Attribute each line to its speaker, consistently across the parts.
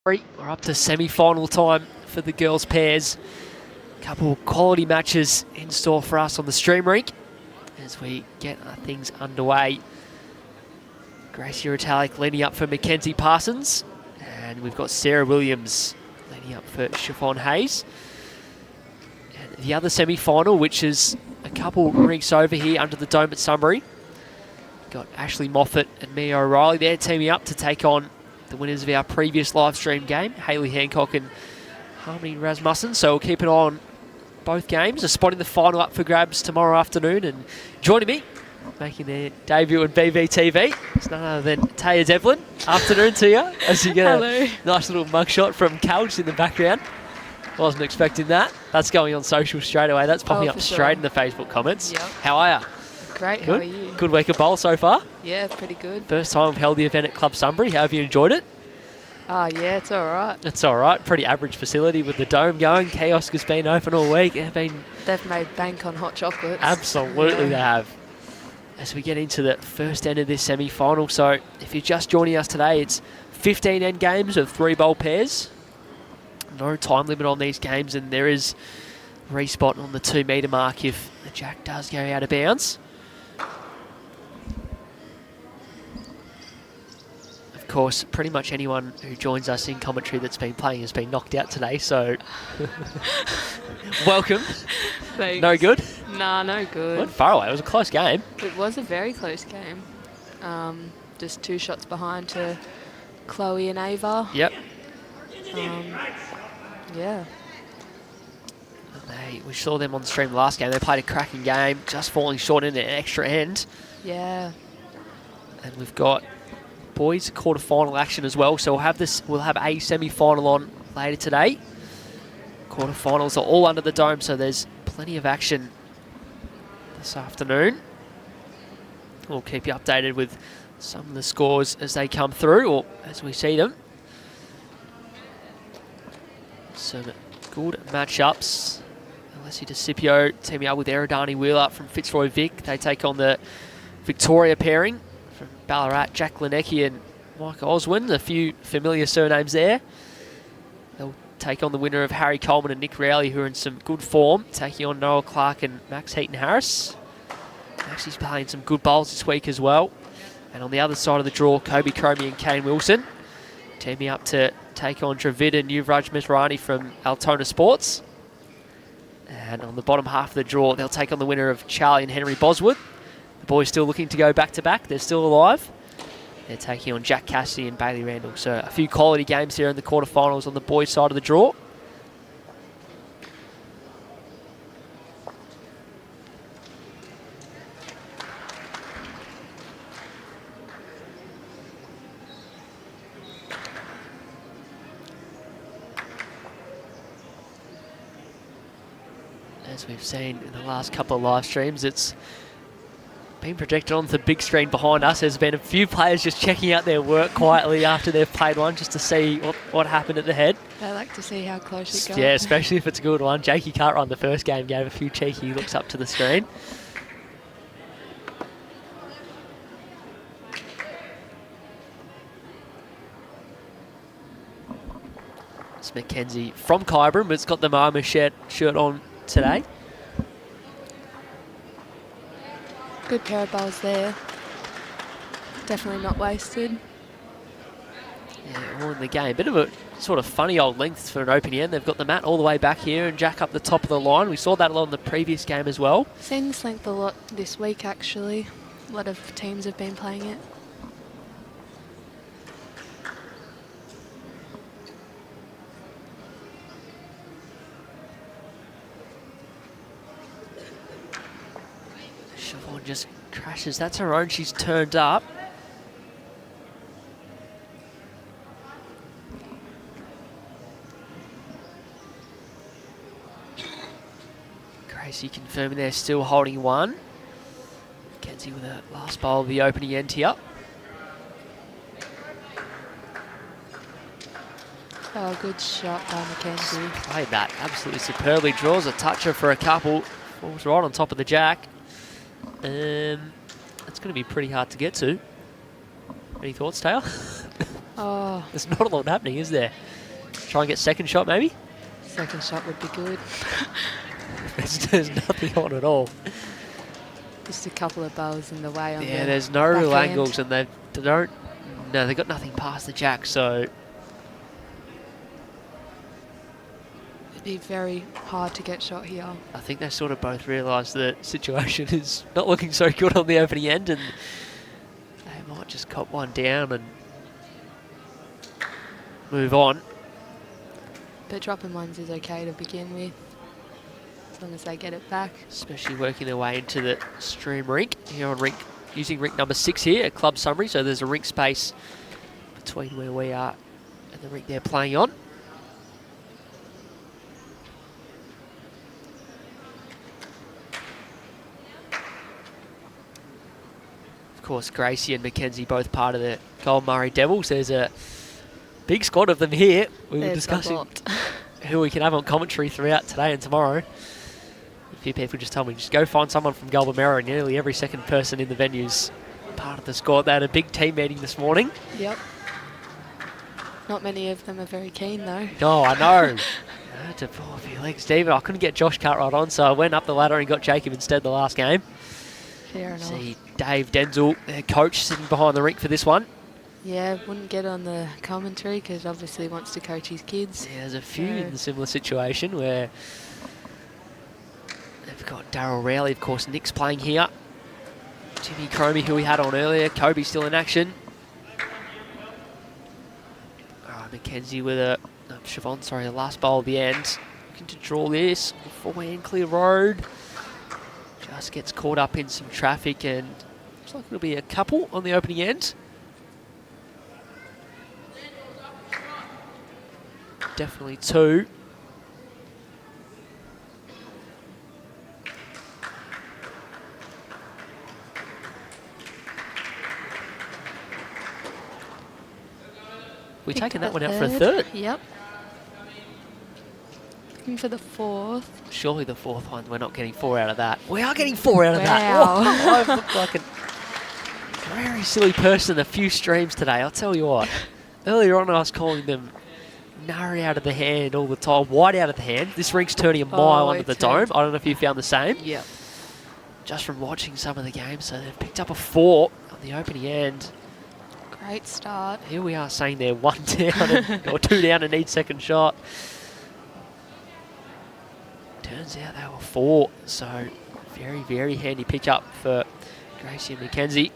Speaker 1: We're up to semi-final time for the girls' pairs. A couple of quality matches in store for us on the stream rink as we get things underway. GRACIE Retallick leading up for MACKENZIE Parsons, and we've got Sarah Williams leading up for Siobhan Hayes. And the other semi-final, which is a couple rinks over here under the dome at Sunbury, got Ashley Moffat and Mia O'Reilly there teaming up to take on the winners of our previous live stream game, Hayley Hancock and Harmony Rasmussen. So we'll keep an eye on both games. A spot in the final up for grabs tomorrow afternoon. And joining me, making their debut on BVTV, it's none other than Taya Devlin. Afternoon to you, as you get a nice little mugshot from Couch in the background. Wasn't expecting that. That's going on social straight away. That's popping up straight in the Facebook comments.
Speaker 2: Yep.
Speaker 1: How are you?
Speaker 2: Great,
Speaker 1: Good.
Speaker 2: How are you?
Speaker 1: Good week of bowl so far?
Speaker 2: Yeah, pretty good.
Speaker 1: First time we've held the event at Club Sunbury. How have you enjoyed it?
Speaker 2: Yeah, it's all right.
Speaker 1: It's all right. Pretty average facility with the dome going. Kiosk has been open all week.
Speaker 2: They've made bank on hot chocolates.
Speaker 1: Absolutely, they have. As we get into the first end of this semi-final. So if you're just joining us today, it's 15 end games of 3 bowl pairs. No time limit on these games, and there is respot on the 2 metre mark if the jack does go out of bounds. Of course, pretty much anyone who joins us in commentary that's been playing has been knocked out today, so welcome.
Speaker 2: Thanks.
Speaker 1: No good?
Speaker 2: Nah, no good.
Speaker 1: Went far away. It was a close game.
Speaker 2: It was a very close game. Just 2 shots behind to Chloe and Ava.
Speaker 1: Yep.
Speaker 2: Yeah.
Speaker 1: We saw them on the stream last game. They played a cracking game, just falling short in an extra end.
Speaker 2: Yeah.
Speaker 1: And we've got boys quarter-final action as well, so we'll have a semi-final on later today. Quarter-finals are all under the dome, so there's plenty of action this afternoon. We'll keep you updated with some of the scores as they come through, or as we see them. Some good matchups. Alessi DeCipio teaming up with Eridani Wheeler from Fitzroy Vic. They take on the Victoria pairing from Ballarat, Jack Linecky and Mike Oswin. A few familiar surnames there. They'll take on the winner of Harry Coleman and Nick Rowley, who are in some good form, taking on Noel Clark and Max Heaton-Harris. Max is playing some good bowls this week as well. And on the other side of the draw, Kobe Cromie and Kane Wilson teaming up to take on Dravid and Yuvraj Mesrani from Altona Sports. And on the bottom half of the draw, they'll take on the winner of Charlie and Henry Boswood. The boys still looking to go back-to-back. They're still alive. They're taking on Jack Cassidy and Bailey Randall. So a few quality games here in the quarterfinals on the boys' side of the draw. as we've seen in the last couple of live streams, it's been projected onto the big screen behind us. There's been a few players just checking out their work quietly after they've played one, just to see what happened at the head.
Speaker 2: I like to see how close it goes.
Speaker 1: Yeah, especially if it's a good one. Jakey Cartwright the first game gave a few cheeky looks up to the screen. It's MACKENZIE from Kyabram, but it's got the Moama shirt on today.
Speaker 2: Good pair of bowls there. Definitely not wasted.
Speaker 1: Yeah, all in the game. Bit of a sort of funny old length for an opening end. They've got the mat all the way back here and Jack up the top of the line. We saw that a lot in the previous game as well.
Speaker 2: Seen this length a lot this week, actually. A lot of teams have been playing it.
Speaker 1: SIOBHAN just crashes. That's her own. She's turned up. GRACIE confirming they're still holding one. MACKENZIE with the last bowl of the opening end here.
Speaker 2: Oh, good shot by MACKENZIE.
Speaker 1: Played that absolutely superbly. Draws a toucher for a couple. Falls right on top of the jack. It's going to be pretty hard to get to. Any thoughts, Taylor?
Speaker 2: Oh,
Speaker 1: There's not a lot happening, is there? Try and get second shot, maybe?
Speaker 2: second shot would be good.
Speaker 1: There's nothing on at all.
Speaker 2: Just a couple of bowls in the way on the
Speaker 1: Yeah, there's no real
Speaker 2: back end.
Speaker 1: angles, and they've got nothing past the jack, so
Speaker 2: It'd be very hard to get shot here.
Speaker 1: I think they sort of both realise the situation is not looking so good on the opening end, and they might just cop one down and move on.
Speaker 2: But dropping ones is okay to begin with, as long as they get it back.
Speaker 1: Especially working their way into the stream rink here on using rink number 6 here at Club Summary, so there's a rink space between where we are and the rink they're playing on. Of course, GRACIE and MACKENZIE both part of the Gold Murray Devils. There's a big squad of them here. We were discussing who we can have on commentary throughout today and tomorrow. A few people just told me, just go find someone from Gulbamera, and nearly every second person in the venue's part of the squad. They had a big team meeting this morning.
Speaker 2: Yep. Not many of them are very keen, though.
Speaker 1: Oh, I know. I had to pull a few legs deep. I couldn't get Josh Cartwright on, so I went up the ladder and got Jacob instead the last game.
Speaker 2: Fair enough.
Speaker 1: See Dave Denzel, their coach, sitting behind the rink for this one.
Speaker 2: Yeah, wouldn't get on the commentary because obviously wants to coach his kids.
Speaker 1: Yeah, there's a few in a similar situation where they've got Daryl Rowley, of course, Nick's playing here. Jimmy Cromie, who we had on earlier. Kobe still in action. MACKENZIE with SIOBHAN, sorry, the last bowl of the end. Looking to draw this. Forehand clear road. Just gets caught up in some traffic, and looks like it'll be a couple on the opening end. Definitely two. We're taking that one out for a third.
Speaker 2: Yep. Looking for the fourth.
Speaker 1: Surely the fourth one, we're not getting 4 out of that. We are getting 4 out of that.
Speaker 2: Wow.
Speaker 1: Whoa, I've looked like a very silly person a few streams today, I'll tell you what. Earlier on I was calling them nary out of the hand all the time, wide out of the hand. This rink's turning a mile under the dome. I don't know if you found the same.
Speaker 2: Yep.
Speaker 1: Just from watching some of the games, so they've picked up a 4 on the opening end.
Speaker 2: Great start.
Speaker 1: Here we are saying they're 1 down or 2 down and need second shot. Turns out they were 4, so very, very handy pick up for GRACIE and MACKENZIE.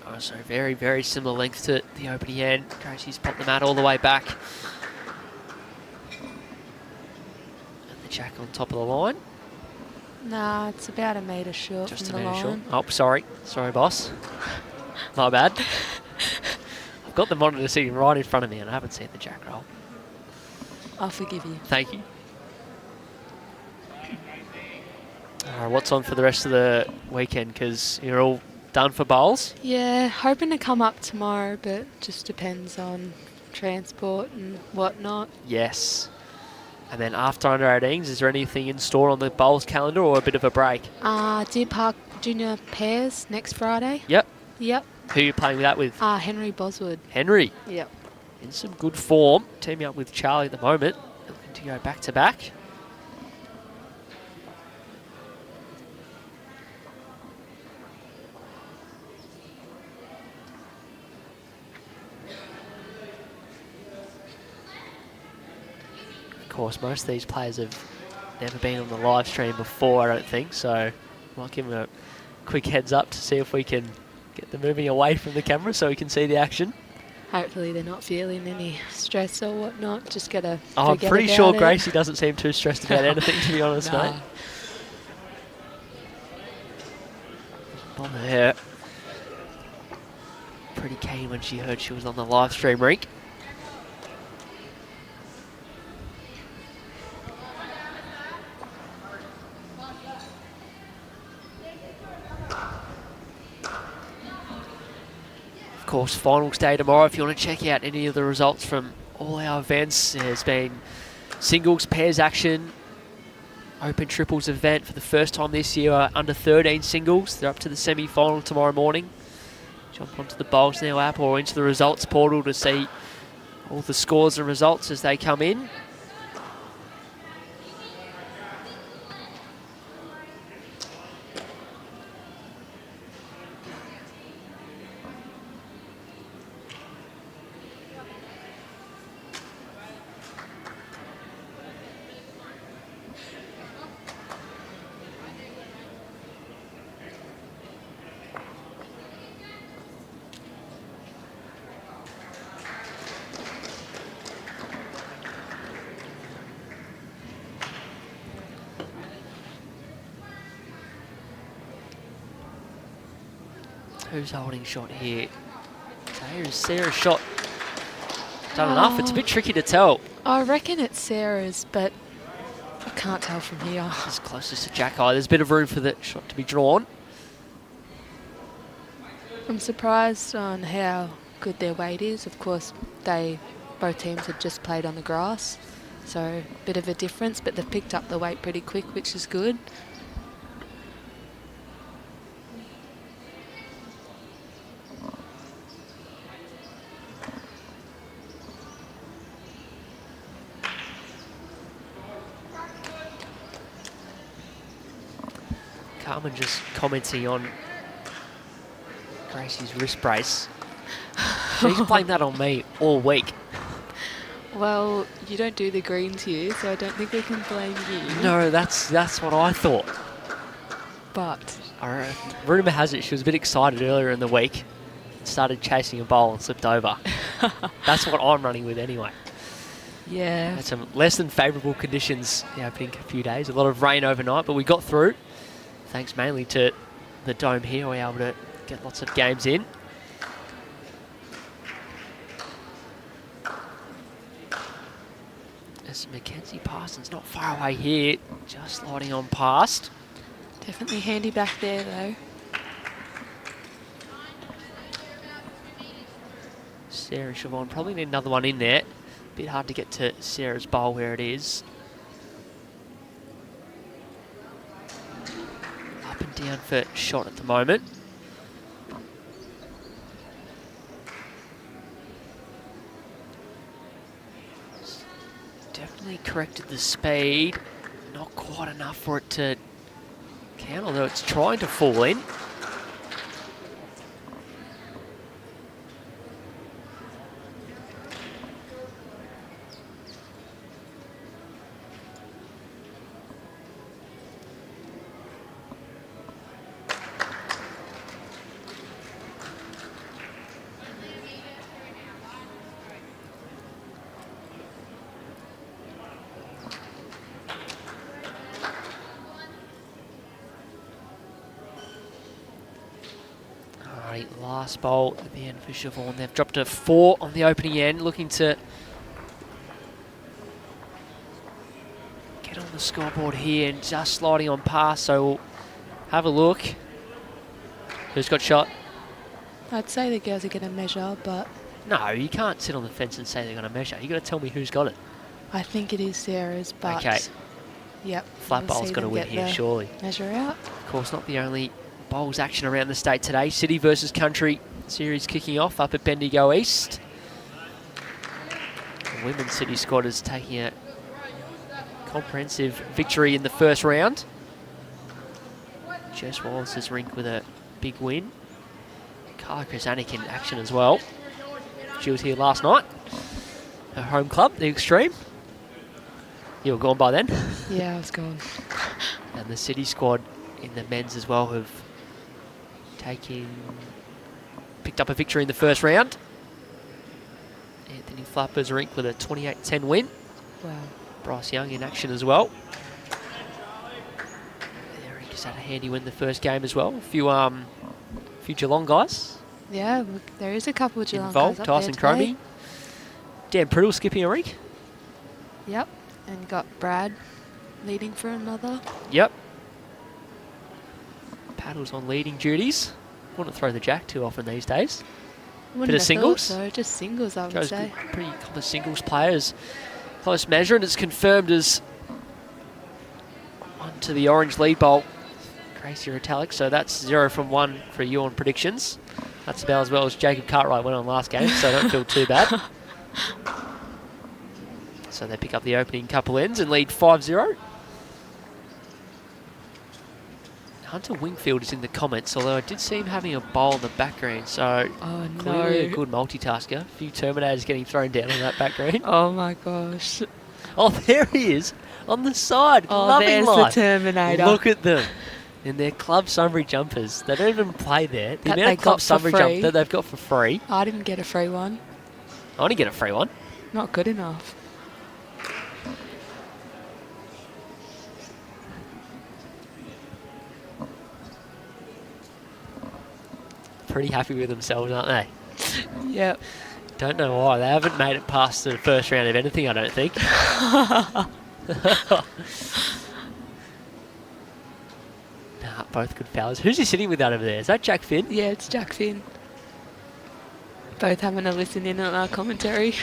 Speaker 1: Oh, so very, very similar length to the opening end. Gracie's popped the mat all the way back. And the jack on top of the line.
Speaker 2: Nah, it's about a metre short
Speaker 1: Just
Speaker 2: from
Speaker 1: a
Speaker 2: the
Speaker 1: metre short.
Speaker 2: line.
Speaker 1: Oh, sorry. Sorry, boss. My bad. I've got the monitor sitting right in front of me and I haven't seen the jack roll.
Speaker 2: I'll forgive you.
Speaker 1: Thank you. All right, what's on for the rest of the weekend? Because you're all done for bowls?
Speaker 2: Yeah, hoping to come up tomorrow, but just depends on transport and whatnot.
Speaker 1: Yes. And then after under 18s, is there anything in store on the bowls calendar or a bit of a break?
Speaker 2: Deer Park Junior Pairs next Friday.
Speaker 1: Yep.
Speaker 2: Yep.
Speaker 1: Who are you playing that with?
Speaker 2: Henry Boswood.
Speaker 1: Henry.
Speaker 2: Yep.
Speaker 1: In some good form. Teaming up with Charlie at the moment. Looking to go back to back. Of course, most of these players have never been on the live stream before, I don't think, so might give them a quick heads up to see if we can get them moving away from the camera so we can see the action.
Speaker 2: Hopefully they're not feeling any stress or whatnot. Just gotta
Speaker 1: I'm
Speaker 2: forget
Speaker 1: pretty
Speaker 2: about
Speaker 1: sure
Speaker 2: it.
Speaker 1: Gracie doesn't seem too stressed about anything, to be honest,
Speaker 2: Nah.
Speaker 1: mate. Bother her. Pretty keen when she heard she was on the live stream rink. Of course, finals day tomorrow. If you want to check out any of the results from all our events, there's been singles, pairs action, open triples event for the first time this year, under 13 singles. They're up to the semi-final tomorrow morning. Jump onto the Bowls Now app or into the results portal to see all the scores and results as they come in. Who's holding shot here? Sarah's shot done enough? It's a bit tricky to tell.
Speaker 2: I reckon it's Sarah's, but I can't tell from here.
Speaker 1: It's closest to Jack Eye. There's a bit of room for the shot to be drawn.
Speaker 2: I'm surprised on how good their weight is. Of course, both teams had just played on the grass, so a bit of a difference, but they've picked up the weight pretty quick, which is good.
Speaker 1: Carmen just commenting on Gracie's wrist brace. She's blamed that on me all week.
Speaker 2: Well, you don't do the greens here, so I don't think we can blame you.
Speaker 1: No, that's what I thought.
Speaker 2: But
Speaker 1: Rumour has it she was a bit excited earlier in the week. Started chasing a bowl and slipped over. That's what I'm running with anyway.
Speaker 2: yeah,
Speaker 1: Had some less than favourable conditions the opening few days. A lot of rain overnight, but we got through. Thanks mainly to the dome here, we're able to get lots of games in. There's Mackenzie Parsons not far away here, just sliding on past.
Speaker 2: definitely handy back there though.
Speaker 1: Sarah Siobhan probably need another one in there. Bit hard to get to Sarah's bowl where it is. Up and down for shot at the moment. Definitely corrected the speed. Not quite enough for it to count, although it's trying to fall in. last bowl at the end for SIOBHAN. They've dropped a 4 on the opening end, looking to get on the scoreboard here and just sliding on past. So we'll have a look. Who's got shot?
Speaker 2: I'd say the girls are going to measure, but
Speaker 1: No, you can't sit on the fence and say they're going to measure. You've got to tell me who's got it.
Speaker 2: I think it is Sarah's, but
Speaker 1: Okay.
Speaker 2: Yep.
Speaker 1: Flat
Speaker 2: we'll
Speaker 1: bowl's
Speaker 2: see
Speaker 1: got to
Speaker 2: them
Speaker 1: win
Speaker 2: get
Speaker 1: here,
Speaker 2: the
Speaker 1: surely.
Speaker 2: Measure out.
Speaker 1: Of course, not the only bowls action around the state today. City versus Country series kicking off up at Bendigo East. The women's City squad is taking a comprehensive victory in the first round. Jess Wallace's rink with a big win. Carla Krasanik in action as well. She was here last night. Her home club, the Extreme. You were gone by then.
Speaker 2: Yeah, I was gone.
Speaker 1: And the City squad in the men's as well have picked up a victory in the first round. Anthony Flapper's rink with a 28-10 win.
Speaker 2: Wow.
Speaker 1: Bryce Young in action as well. Their rink has had a handy win the first game as well. A few Geelong guys
Speaker 2: Yeah, look, there is a couple of Geelong
Speaker 1: involved.
Speaker 2: guys up
Speaker 1: Tyson
Speaker 2: there today.
Speaker 1: Cromie. Dan Priddle skipping a rink.
Speaker 2: Yep, and got Brad leading for another.
Speaker 1: Yep. Paddles on leading duties. Wouldn't throw the jack too often these days.
Speaker 2: Wouldn't
Speaker 1: Bit of
Speaker 2: have
Speaker 1: singles.
Speaker 2: thought so, just singles, I would
Speaker 1: Joe's
Speaker 2: say.
Speaker 1: pretty couple of singles players. Close measure, and it's confirmed as onto the orange lead bowl. Gracie Retallick, so that's 0 from 1 for you on predictions. That's about as well as Jacob Cartwright went on last game, so don't feel too bad. So they pick up the opening couple ends and lead 5-0. Hunter Wingfield is in the comments, although I did see him having a bowl in the background, so
Speaker 2: Oh,
Speaker 1: clearly a
Speaker 2: no.
Speaker 1: good multitasker. A few Terminators getting thrown down on that background.
Speaker 2: Oh, my gosh.
Speaker 1: Oh, there he is on the side.
Speaker 2: Oh,
Speaker 1: loving
Speaker 2: there's
Speaker 1: life.
Speaker 2: the Terminator.
Speaker 1: Look at them in their Club Sunbury jumpers. They don't even play there. The
Speaker 2: That
Speaker 1: amount
Speaker 2: they
Speaker 1: of Club
Speaker 2: got for
Speaker 1: Sunbury
Speaker 2: free.
Speaker 1: jump that they've got for free.
Speaker 2: I didn't get a free one.
Speaker 1: I only get a free one.
Speaker 2: Not good enough.
Speaker 1: Pretty happy with themselves, aren't they?
Speaker 2: Yep.
Speaker 1: Don't know why. They haven't made it past the first round of anything, I don't think. Nah, both good fellas. Who's he sitting with out over there? Is that Jack Finn?
Speaker 2: Yeah, it's Jack Finn. Both having a listen in on our commentary.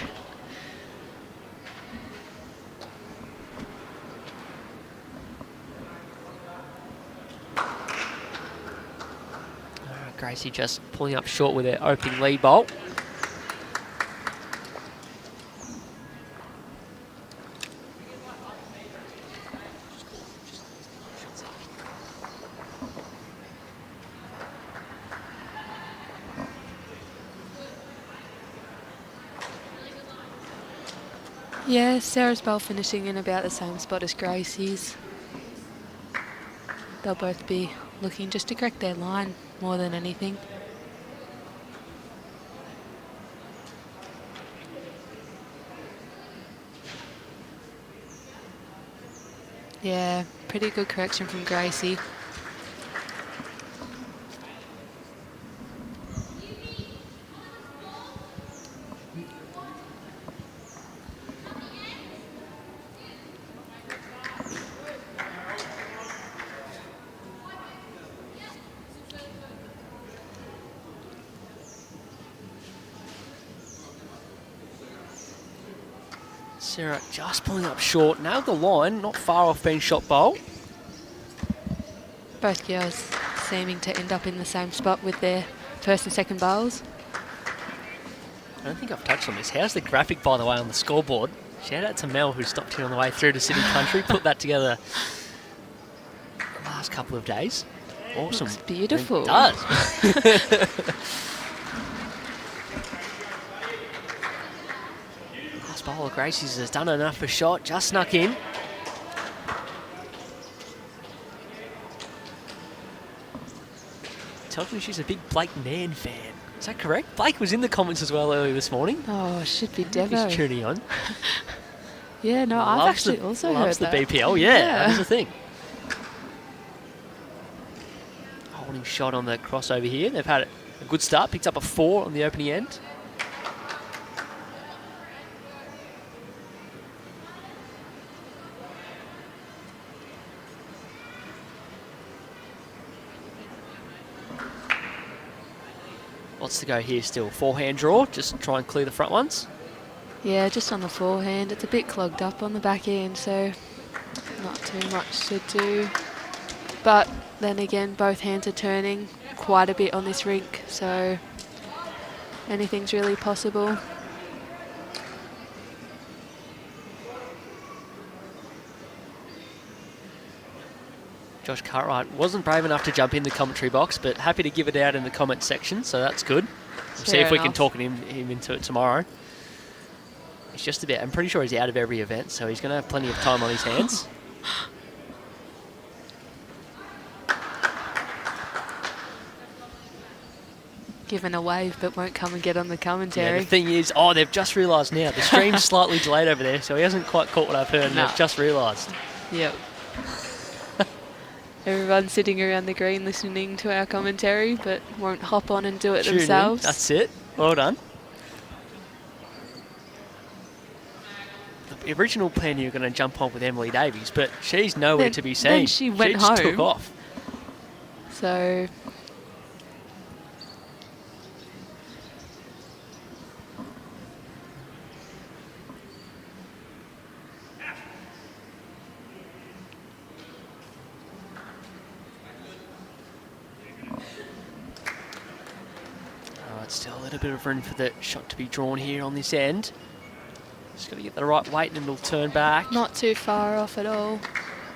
Speaker 1: Gracie just pulling up short with their opening lead bowl.
Speaker 2: Yeah, Sarah's bowl finishing in about the same spot as Gracie's. They'll both be looking just to correct their line more than anything. Yeah, pretty good correction from Gracie.
Speaker 1: Sarah just pulling up short. Nailed the line, not far off being shot bowl.
Speaker 2: Both girls seeming to end up in the same spot with their first and second bowls.
Speaker 1: I don't think I've touched on this. How's the graphic, by the way, on the scoreboard? Shout out to Mel, who stopped here on the way through to City Country. Put that together the last couple of days. Awesome.
Speaker 2: Looks beautiful.
Speaker 1: It does. Last bowl of Gracie's has done enough for shot. Just snuck in. Tells me she's a big Blake Mann fan. Is that correct? Blake was in the comments as well earlier this morning.
Speaker 2: Oh, it should be
Speaker 1: He's
Speaker 2: Devo.
Speaker 1: tuning on.
Speaker 2: Yeah, no, I've actually also heard
Speaker 1: loves the
Speaker 2: that.
Speaker 1: BPL, yeah, that's the thing. Holding shot on the crossover here. They've had a good start. Picked up a 4 on the opening end. Lots to go here still. Forehand draw, just try and clear the front ones.
Speaker 2: Yeah, just on the forehand. It's a bit clogged up on the back end, so not too much to do. But then again, both hands are turning quite a bit on this rink, so anything's really possible.
Speaker 1: Josh Cartwright wasn't brave enough to jump in the commentary box, but happy to give it out in the comment section, so that's good. We'll see if we can talk him into it tomorrow. He's just about, I'm pretty sure he's out of every event, so he's going to have plenty of time on his hands.
Speaker 2: Given a wave, but won't come and get on the commentary.
Speaker 1: Yeah, the thing is, they've just realised now, the stream's slightly delayed over there, so he hasn't quite caught what I've heard, and they've just realised.
Speaker 2: Yep. Everyone's sitting around the green listening to our commentary, but won't hop on and do it themselves.
Speaker 1: That's it. Well done. The original plan you were going to jump on with Emily Davies, but she's nowhere to be seen.
Speaker 2: Then she went home.
Speaker 1: She just took off.
Speaker 2: So
Speaker 1: still a little bit of room for the shot to be drawn here on this end. Just got to get the right weight and it'll turn back.
Speaker 2: not too far off at all.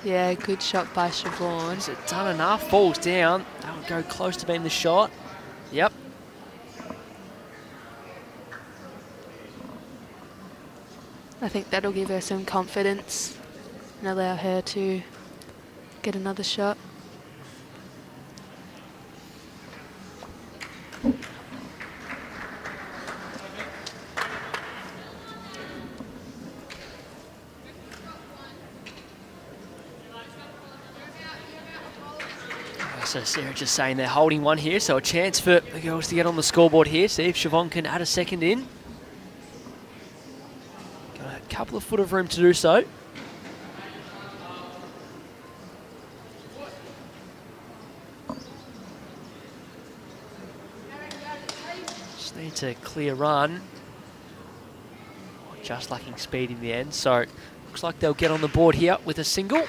Speaker 2: Yeah, good shot by SIOBHAN.
Speaker 1: Is it done enough? Falls down. That would go close to being the shot. Yep.
Speaker 2: I think that'll give her some confidence and allow her to get another shot.
Speaker 1: So Sarah just saying they're holding one here, so a chance for the girls to get on the scoreboard here, see if SIOBHAN can add a second in. Got a couple of foot of room to do so. Just need to clear run. Just lacking speed in the end, so looks like they'll get on the board here with a single.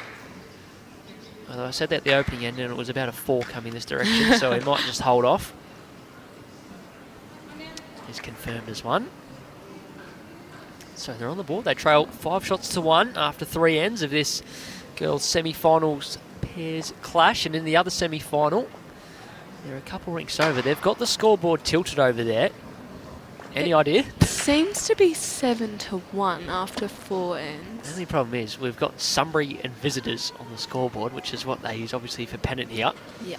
Speaker 1: Although I said that at the opening end and it was about a 4 coming this direction, so he might just hold off. He's confirmed as one. So they're on the board. They trail 5 shots to 1 after 3 ends of this girls' semi-finals pairs clash. And in the other semi-final, they're a couple rinks over. They've got the scoreboard tilted over there. Any idea?
Speaker 2: Seems to be 7-1 after 4 ends.
Speaker 1: The only problem is we've got Sunbury and visitors on the scoreboard, which is what they use obviously for pennant here.
Speaker 2: Yeah.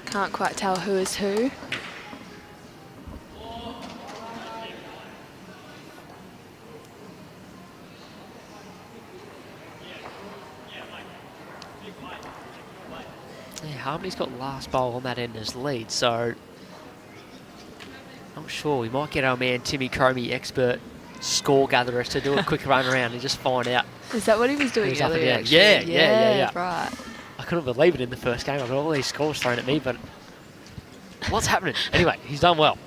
Speaker 2: Can't quite tell who is who.
Speaker 1: Yeah, Harmony's got last bowl on that end as lead, so I'm sure we might get our man Timmy Cromie, expert score gatherer, to do a quick run around and just find out.
Speaker 2: Is that what he was doing earlier? Actually?
Speaker 1: Yeah.
Speaker 2: Right.
Speaker 1: I couldn't believe it in the first game. I got all these scores thrown at me, but what's happening? Anyway, he's done well.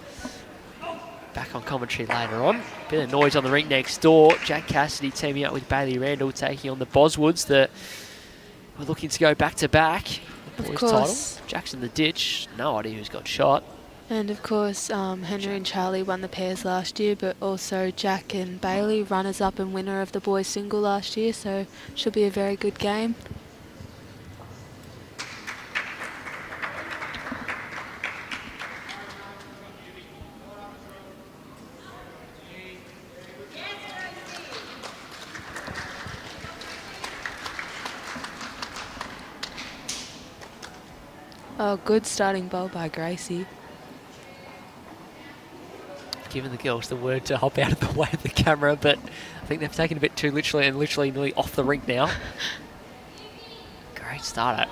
Speaker 1: Back on commentary later on. Bit of noise on the rink next door. Jack Cassidy teaming up with Bailey Randall, taking on the Boswoods that we're looking to go back to back. The boys' title. Jackson the Ditch. No idea who's got shot.
Speaker 2: And of course, Henry and Charlie won the pairs last year, but also Jack and Bailey, runners-up and winner of the boys' single last year, so should be a very good game. Oh, good starting bowl by Gracie.
Speaker 1: Given the girls the word to hop out of the way of the camera, but I think they've taken a bit too literally and literally nearly off the rink now. Great start.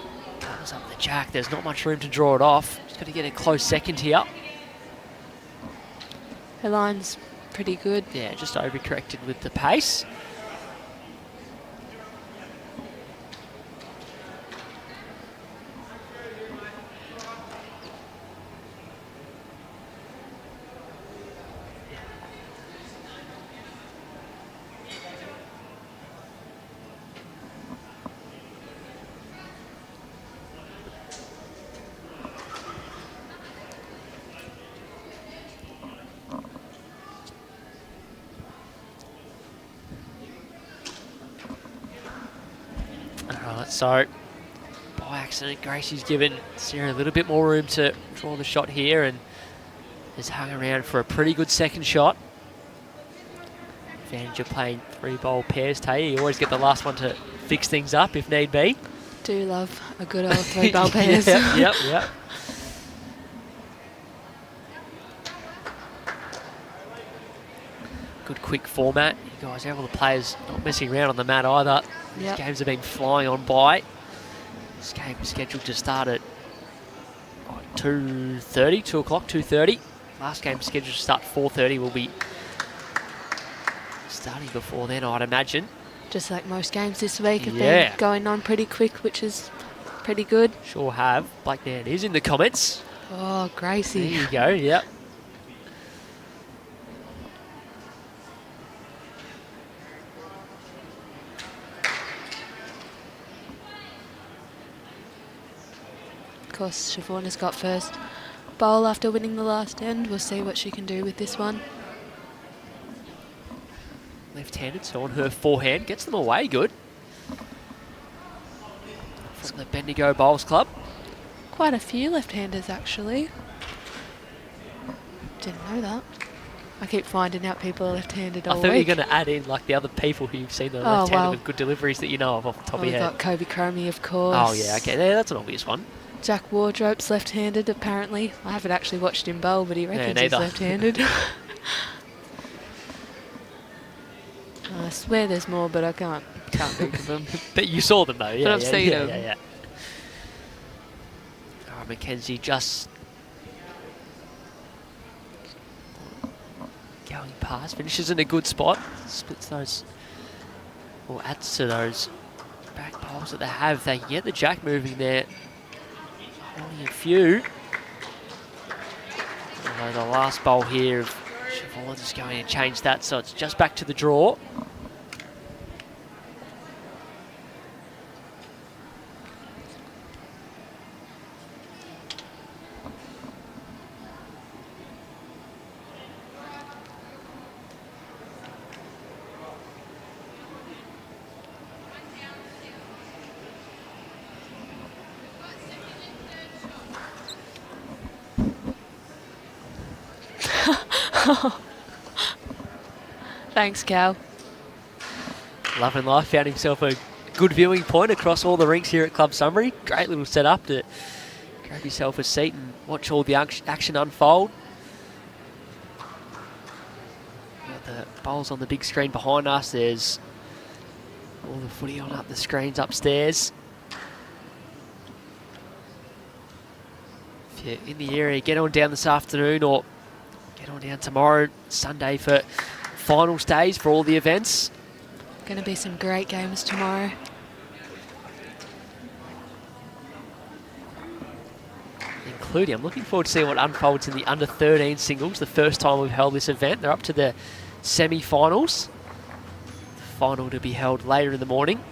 Speaker 1: Comes up the jack. There's not much room to draw it off. Just got to get a close second here.
Speaker 2: Her line's pretty good.
Speaker 1: Yeah, just overcorrected with the pace. Alright, so by accident, Gracie's given Sarah a little bit more room to draw the shot here and has hung around for a pretty good second shot. Advantage of playing 3-bowl pairs, Tay. You always get the last one to fix things up if need be.
Speaker 2: Do love a good old 3-bowl pairs.
Speaker 1: Yep. Good quick format. You guys, all the players not messing around on the mat either. These games have been flying on by. This game is scheduled to start at 2:30, 2 o'clock, 2:30. Last game scheduled to start 4:30. Will be starting before then, I'd imagine.
Speaker 2: Just like most games this week have been going on pretty quick, which is pretty good.
Speaker 1: Sure have. Blake Nan is in the comments.
Speaker 2: Oh, Gracie.
Speaker 1: There you go, yep.
Speaker 2: Of course, Siobhan has got first bowl after winning the last end. We'll see what she can do with this one.
Speaker 1: Left-handed, so on her forehand, gets them away good. From the Bendigo Bowls Club.
Speaker 2: Quite a few left-handers, actually. Didn't know that. I keep finding out people are left-handed all
Speaker 1: I thought
Speaker 2: week.
Speaker 1: you were going to add in like the other people who you've seen that are left-handed with good deliveries that you know of off the top of
Speaker 2: We've
Speaker 1: your head.
Speaker 2: got Kobe Cromie, of course.
Speaker 1: Oh yeah, okay, yeah, that's an obvious one.
Speaker 2: Jack Wardrope's left-handed, apparently. I haven't actually watched him bowl, but he reckons he's
Speaker 1: neither.
Speaker 2: left-handed. I swear there's more, but I can't think of them.
Speaker 1: But you saw them though, yeah.
Speaker 2: But I've seen them.
Speaker 1: Yeah. Oh, McKenzie just going past, finishes in a good spot, splits those, or adds to those back poles that they have. They can get the jack moving there. Only a few. Although the last bowl here of Siobhan is going to change that, so it's just back to the draw.
Speaker 2: Thanks, Cal.
Speaker 1: Loving life, found himself a good viewing point across all the rinks here at Club Sunbury. Great little setup to grab yourself a seat and watch all the action unfold. Got the bowls on the big screen behind us. There's all the footy on up the screens upstairs. If you're in the area, get on down this afternoon or get on down tomorrow, Sunday, for finals days for all the events.
Speaker 2: Going to be some great games tomorrow.
Speaker 1: Including, I'm looking forward to seeing what unfolds in the under-13 singles. The first time we've held this event. They're up to the semi-finals. The final to be held later in the morning.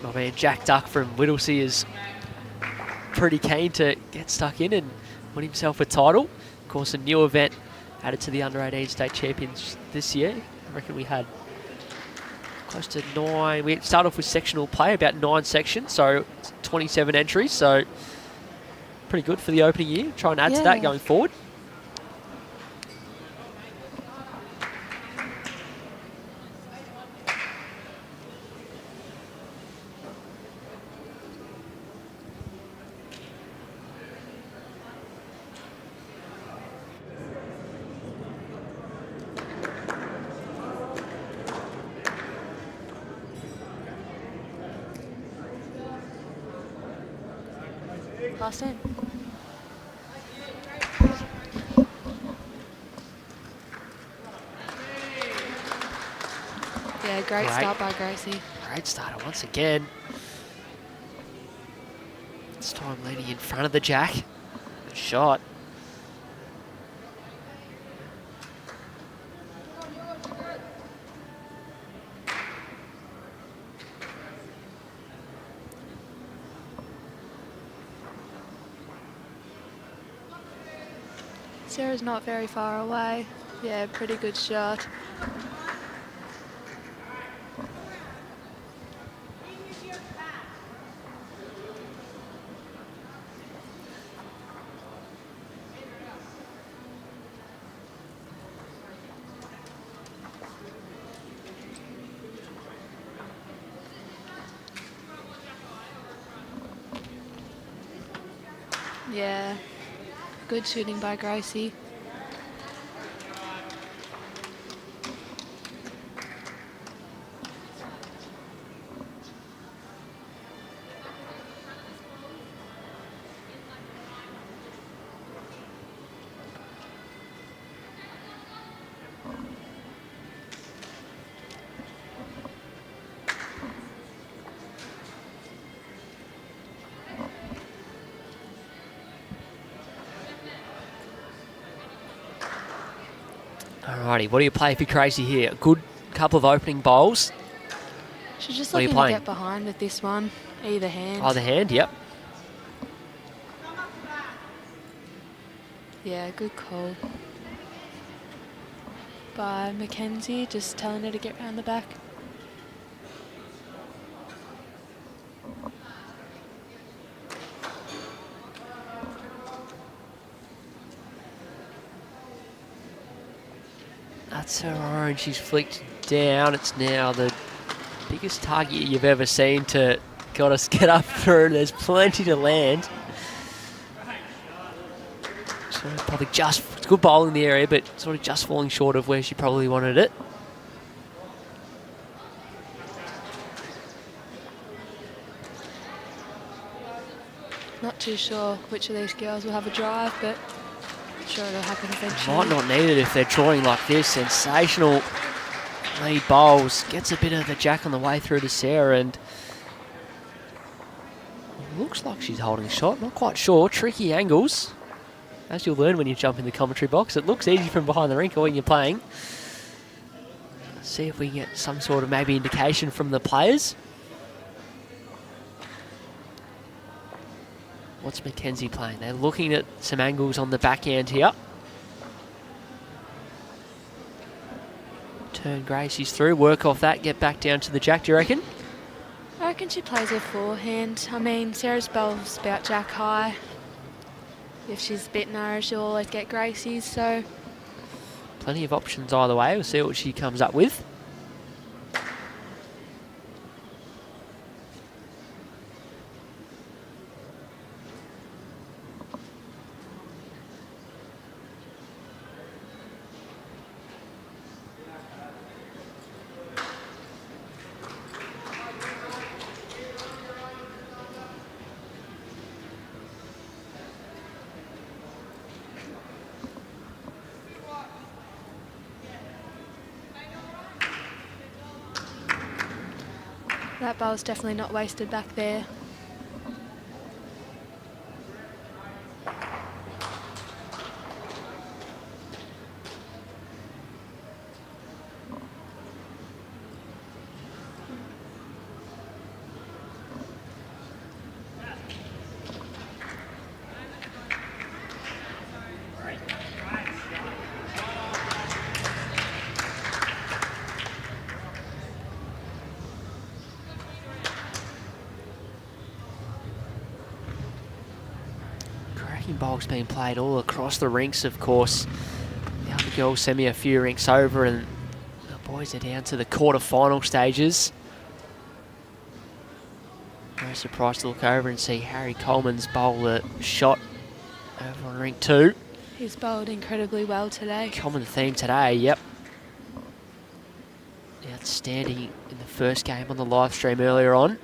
Speaker 1: My man Jack Duck from Whittlesea is pretty keen to get stuck in and win himself a title. Of course, a new event added to the under-18 state champions this year. I reckon we had close to 9. We started off with sectional play, about 9 sections, so 27 entries. So pretty good for the opening year. Try and add to that going forward.
Speaker 2: Last end. Yeah, great start by Gracie.
Speaker 1: Great starter once again. This time leading in front of the jack. Good shot.
Speaker 2: Sarah's not very far away. Yeah, pretty good shot. Yeah, good shooting by Gracie.
Speaker 1: Alrighty, what do you play for Gracie here? A good couple of opening bowls.
Speaker 2: She's just
Speaker 1: What are you
Speaker 2: looking to
Speaker 1: playing?
Speaker 2: get behind with this one, either hand.
Speaker 1: Either hand, yep.
Speaker 2: Yeah, good call by Mackenzie, just telling her to get round the back.
Speaker 1: That's her orange. She's flicked down. It's now the biggest target you've ever seen to got us get up through. There's plenty to land. So probably just, it's good bowl in the area, but sort of just falling short of where she probably wanted it.
Speaker 2: Not too sure which of these girls will have a drive, but I'm sure it'll happen eventually.
Speaker 1: Might not need it if they're drawing like this. Sensational lead bowls. Gets a bit of the jack on the way through to Sarah, and looks like she's holding a shot. Not quite sure. Tricky angles. As you'll learn when you jump in the commentary box, it looks easy from behind the rink or when you're playing. Let's see if we can get some sort of maybe indication from the players. What's Mackenzie playing? They're looking at some angles on the backhand here. Turn Gracie's through, work off that, get back down to the jack, do you reckon?
Speaker 2: I reckon she plays her forehand. I mean, Sarah's bowl's about jack high. If she's a bit narrow, she'll always get Gracie's, so...
Speaker 1: Plenty of options either way. We'll see what she comes up with.
Speaker 2: That bowl's definitely not wasted back there.
Speaker 1: Bowls being played all across the rinks, of course. The other girls send me a few rinks over, and the boys are down to the quarter-final stages. Very surprised to look over and see Harry Coleman's bowl a shot over on rink 2.
Speaker 2: He's bowled incredibly well today.
Speaker 1: Common theme today, yep. Outstanding in the first game on the live stream earlier on.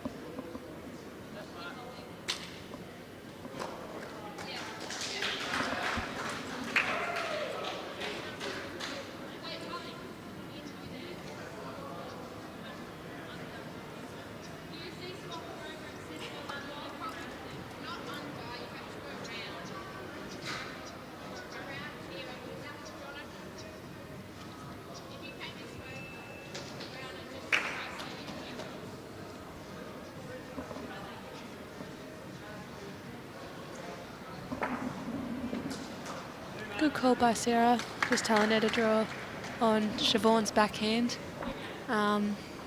Speaker 2: Good call by Sarah. Just telling her to draw on Siobhan's backhand.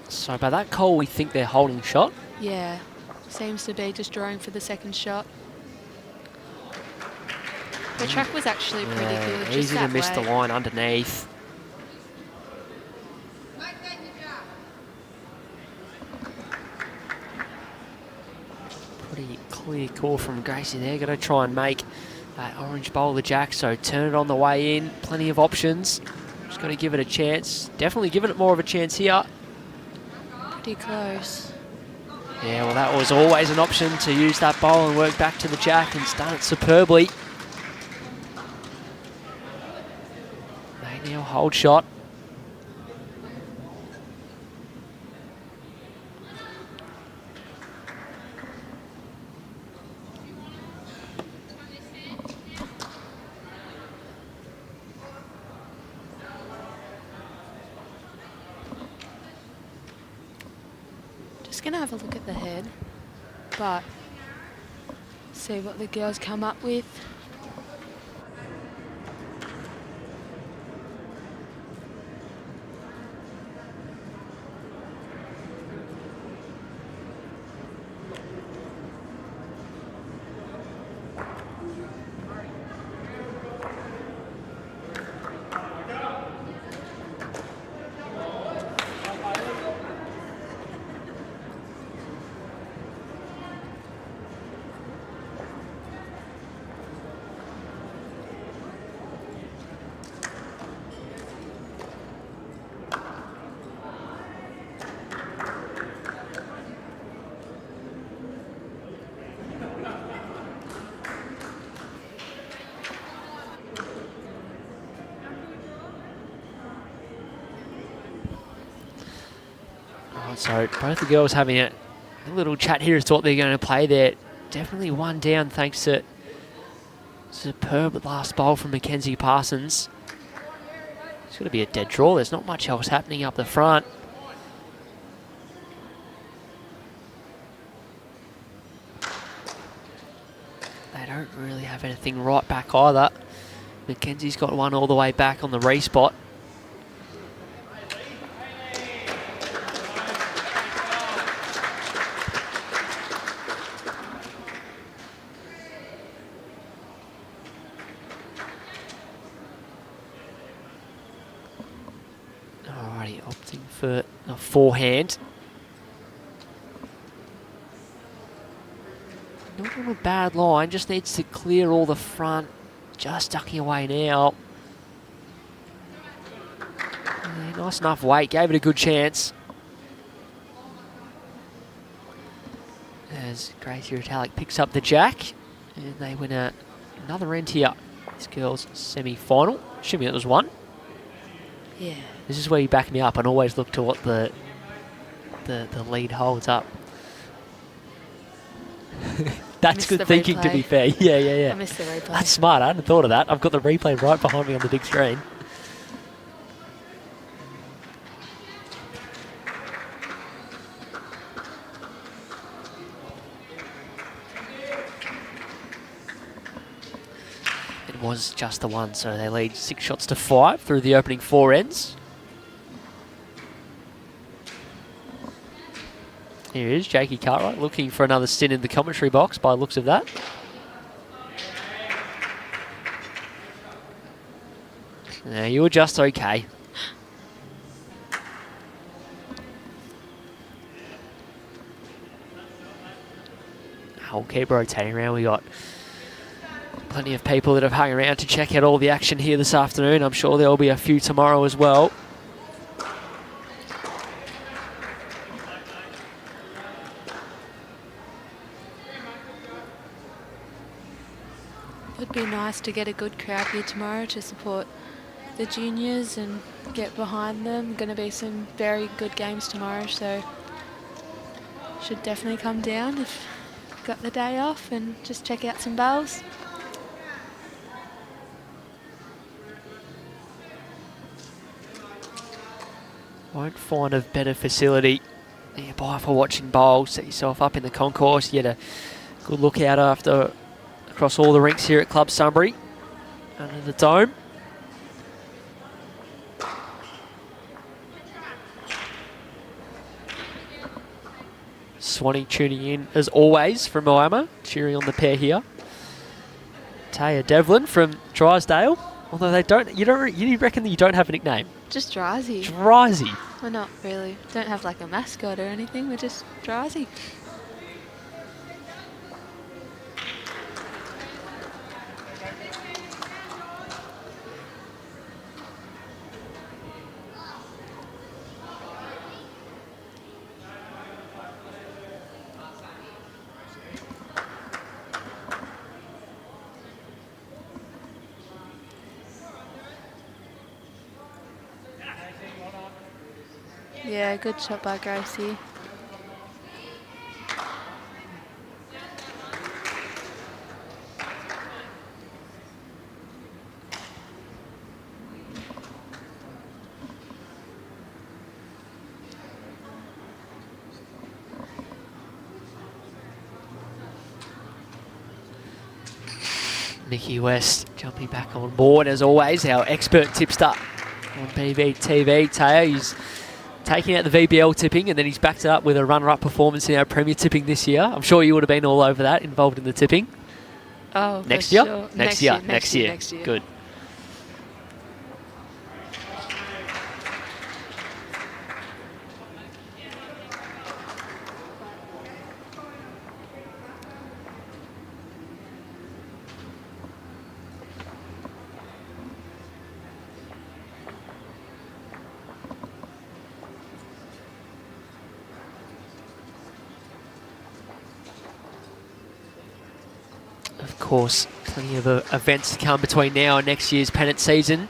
Speaker 1: So by that call, we think they're holding shot.
Speaker 2: Yeah, seems to be just drawing for the second shot. The track was actually pretty good. Just
Speaker 1: Easy to
Speaker 2: that
Speaker 1: miss the
Speaker 2: way.
Speaker 1: line underneath. Pretty clear call from Gracie there. Got to try and make that orange bowler jack, so turn it on the way in. Plenty of options. Just got to give it a chance. Definitely giving it more of a chance here.
Speaker 2: Pretty close.
Speaker 1: Yeah, well, that was always an option to use that bowl and work back to the jack, and it's done it superbly. They now hold shot.
Speaker 2: Just gonna have a look at the head, but see what the girls come up with.
Speaker 1: So both the girls having a little chat here as to what they're going to play there. Definitely one down thanks to superb last bowl from MACKENZIE Parsons. It's going to be a dead draw. There's not much else happening up the front. They don't really have anything right back either. MACKENZIE's got one all the way back on the respot. Alrighty, opting for a forehand. Not on a bad line, just needs to clear all the front. Just ducking away now. Yeah, nice enough weight, gave it a good chance. As GRACIE Retallick picks up the jack, and they win another end here. This girls' semi-final. Assuming it was one.
Speaker 2: Yeah.
Speaker 1: This is where you back me up and always look to what the lead holds up. That's good thinking, to be fair. Yeah.
Speaker 2: I missed the replay.
Speaker 1: That's smart. I hadn't thought of that. I've got the replay right behind me on the big screen. It was just the one, so they lead 6 shots to 5 through the opening 4 ends. Here is Jakey Cartwright looking for another stint in the commentary box by the looks of that. No, you were just okay. I'll keep rotating around. We got plenty of people that have hung around to check out all the action here this afternoon. I'm sure there will be a few tomorrow as well.
Speaker 2: Would be nice to get a good crowd here tomorrow to support the juniors and get behind them. Going to be some very good games tomorrow, so should definitely come down if you've got the day off and just check out some bowls.
Speaker 1: Won't find a better facility nearby for watching bowls. Set yourself up in the concourse. You get a good look out across all the rinks here at Club Sunbury. under the dome. Swanee tuning in as always from Moama, cheering on the pair here. Taya Devlin from Drysdale, although you reckon that you don't have a nickname?
Speaker 2: Just Gracie.
Speaker 1: Gracie.
Speaker 2: We're not really, don't have like a mascot or anything, we're just Gracie. Yeah, good shot by Gracie.
Speaker 1: Nikki West jumping back on board as always, our expert tipster on BBTV. Taya, he's taking out the VBL tipping and then he's backed it up with a runner-up performance in our Premier tipping this year. I'm sure you would have been all over that, involved in the tipping.
Speaker 2: Oh,
Speaker 1: next year?
Speaker 2: Sure.
Speaker 1: Next year. Good. Of course, plenty of events to come between now and next year's pennant season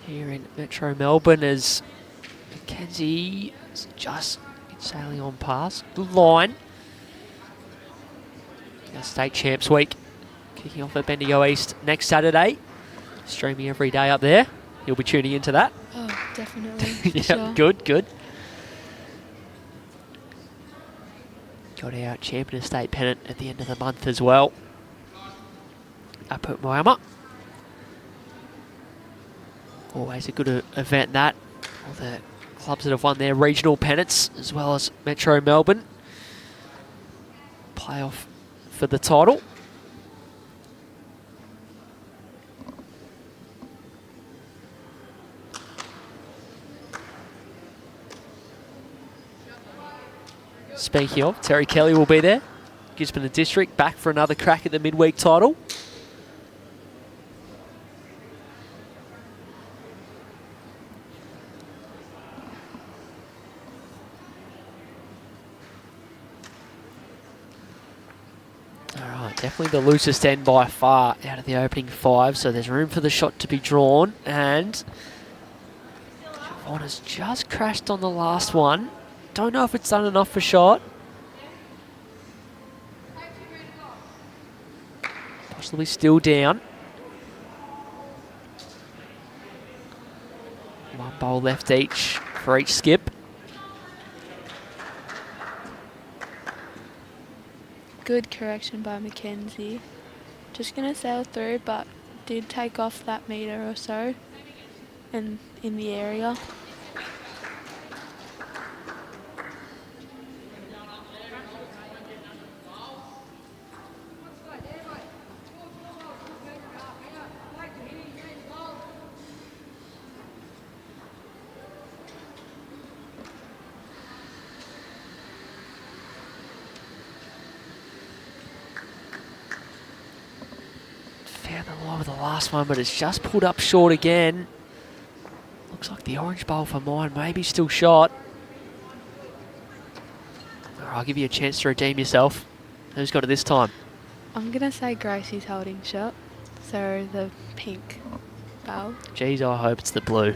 Speaker 1: here in Metro Melbourne as MACKENZIE is just sailing on past the line. Our State Champs Week kicking off at Bendigo East next Saturday. Streaming every day up there. You'll be tuning into that.
Speaker 2: Oh, definitely.
Speaker 1: Yeah,
Speaker 2: sure.
Speaker 1: good. Got our Champion of State pennant at the end of the month as well. Up at Moama. Always a good event that. All the clubs that have won their regional pennants as well as Metro Melbourne. Playoff for the title. Speaking of, Terry Kelly will be there. Gisborne District back for another crack at the midweek title. Alright, definitely the loosest end by far out of the opening five, so there's room for the shot to be drawn, and Siobhan has just crashed on the last one. Don't know if it's done enough for shot. Possibly still down. One bowl left each for each skip.
Speaker 2: Good correction by MACKENZIE. Just going to sail through, but did take off that metre or so and in the area.
Speaker 1: Found the line with the last one, but it's just pulled up short again. Looks like the orange bowl for mine maybe still shot. All right, I'll give you a chance to redeem yourself. Who's got it this time?
Speaker 2: I'm going to say Gracie's holding shot, so the pink bowl.
Speaker 1: Geez, I hope it's the blue.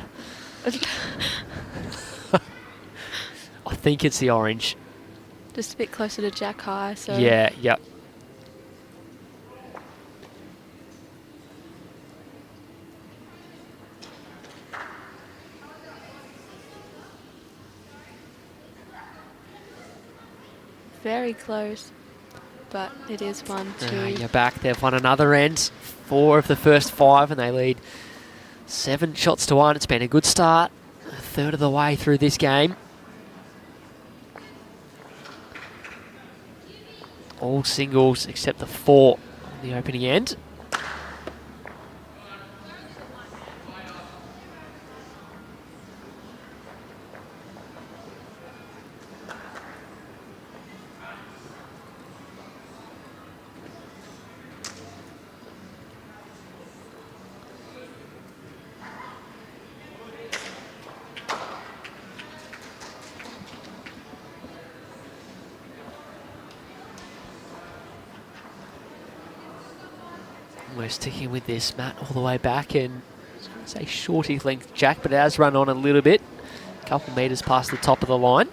Speaker 1: I think it's the orange.
Speaker 2: Just a bit closer to Jack High, so...
Speaker 1: Yeah, yep.
Speaker 2: Very close, but it is 1-2.
Speaker 1: You're back. They've won another end. 4 of the first 5, and they lead 7 shots to 1. It's been a good start. A third of the way through this game. All singles except the 4 on the opening end. We're sticking with this mat all the way back, and I was going to say shorty length jack, but it has run on a little bit. A couple metres past the top of the line.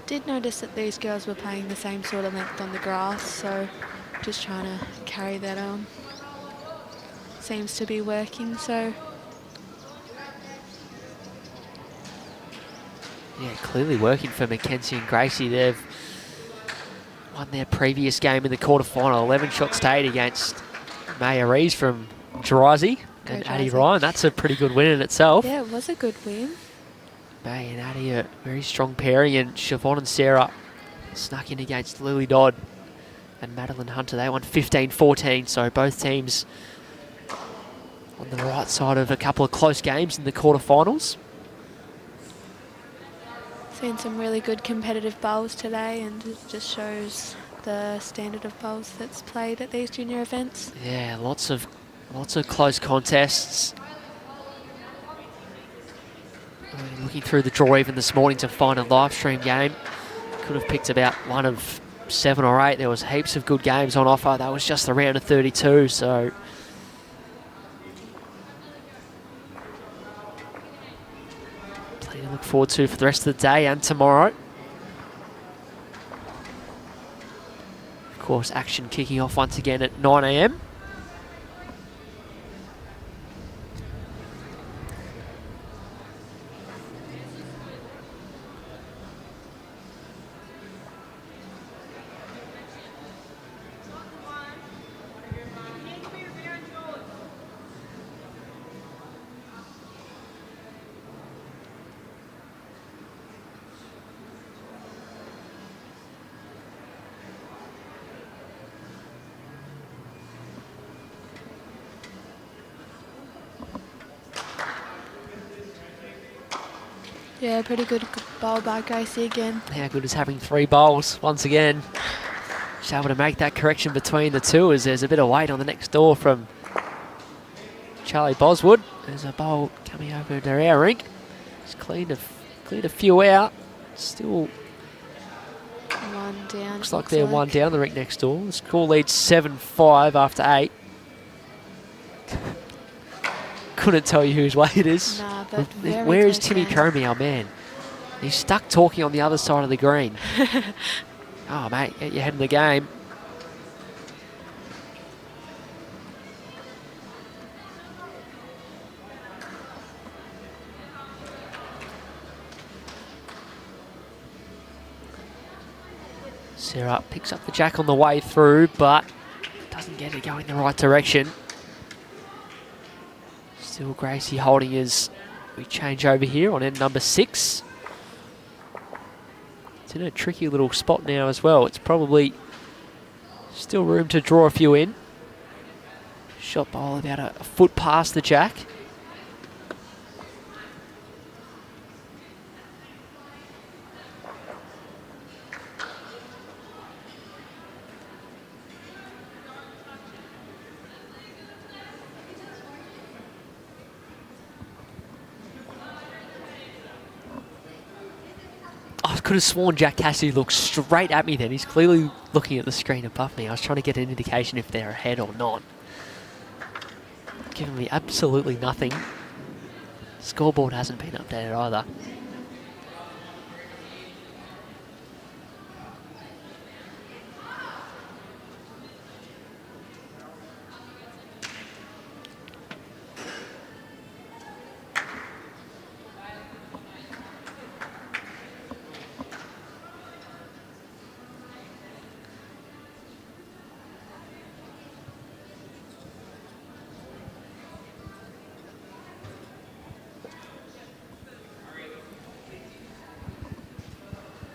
Speaker 2: Did notice that these girls were playing the same sort of length on the grass, so just trying to carry that on. Seems to be working, so.
Speaker 1: Yeah, clearly working for Mackenzie and Gracie. They've won their previous game in the quarterfinal, 11 shots stayed against Maya Rees from GRACIE and Addie Ryan. That's a pretty good win in itself.
Speaker 2: Yeah, it was a good win.
Speaker 1: May and Addie, a very strong pairing, and Siobhan and Sarah snuck in against Lily Dodd and Madeline Hunter. They won 15-14, so both teams on the right side of a couple of close games in the quarterfinals.
Speaker 2: Seen some really good competitive bowls today, and it just shows the standard of bowls that's played at these junior events.
Speaker 1: Yeah, lots of close contests. Looking through the draw even this morning to find a live stream game. Could have picked about one of 7 or 8. There was heaps of good games on offer. That was just the round of 32, so plenty to look forward to for the rest of the day and tomorrow. Of course, action kicking off once again at 9 AM.
Speaker 2: Yeah, pretty good bowl by Gracie again.
Speaker 1: How good is having 3 bowls once again? She's able to make that correction between the two as there's a bit of weight on the next door from Charlie Boswood. There's a bowl coming over to our rink. She's cleared a few out. Still
Speaker 2: One down.
Speaker 1: looks like they're one down the rink next door. The score leads 7-5 after 8. Couldn't tell you whose way it is.
Speaker 2: Nah, but very
Speaker 1: Where is
Speaker 2: close
Speaker 1: Timmy
Speaker 2: game.
Speaker 1: Comey, our man? He's stuck talking on the other side of the green. Oh, mate, get your head in the game. Sarah picks up the jack on the way through, but doesn't get it going the right direction. Still Gracie holding as we change over here on end number 6. It's in a tricky little spot now as well. It's probably still room to draw a few in. Shot bowl about a foot past the jack. I could have sworn Jack Cassidy looked straight at me then. He's clearly looking at the screen above me. I was trying to get an indication if they're ahead or not. Giving me absolutely nothing. Scoreboard hasn't been updated either.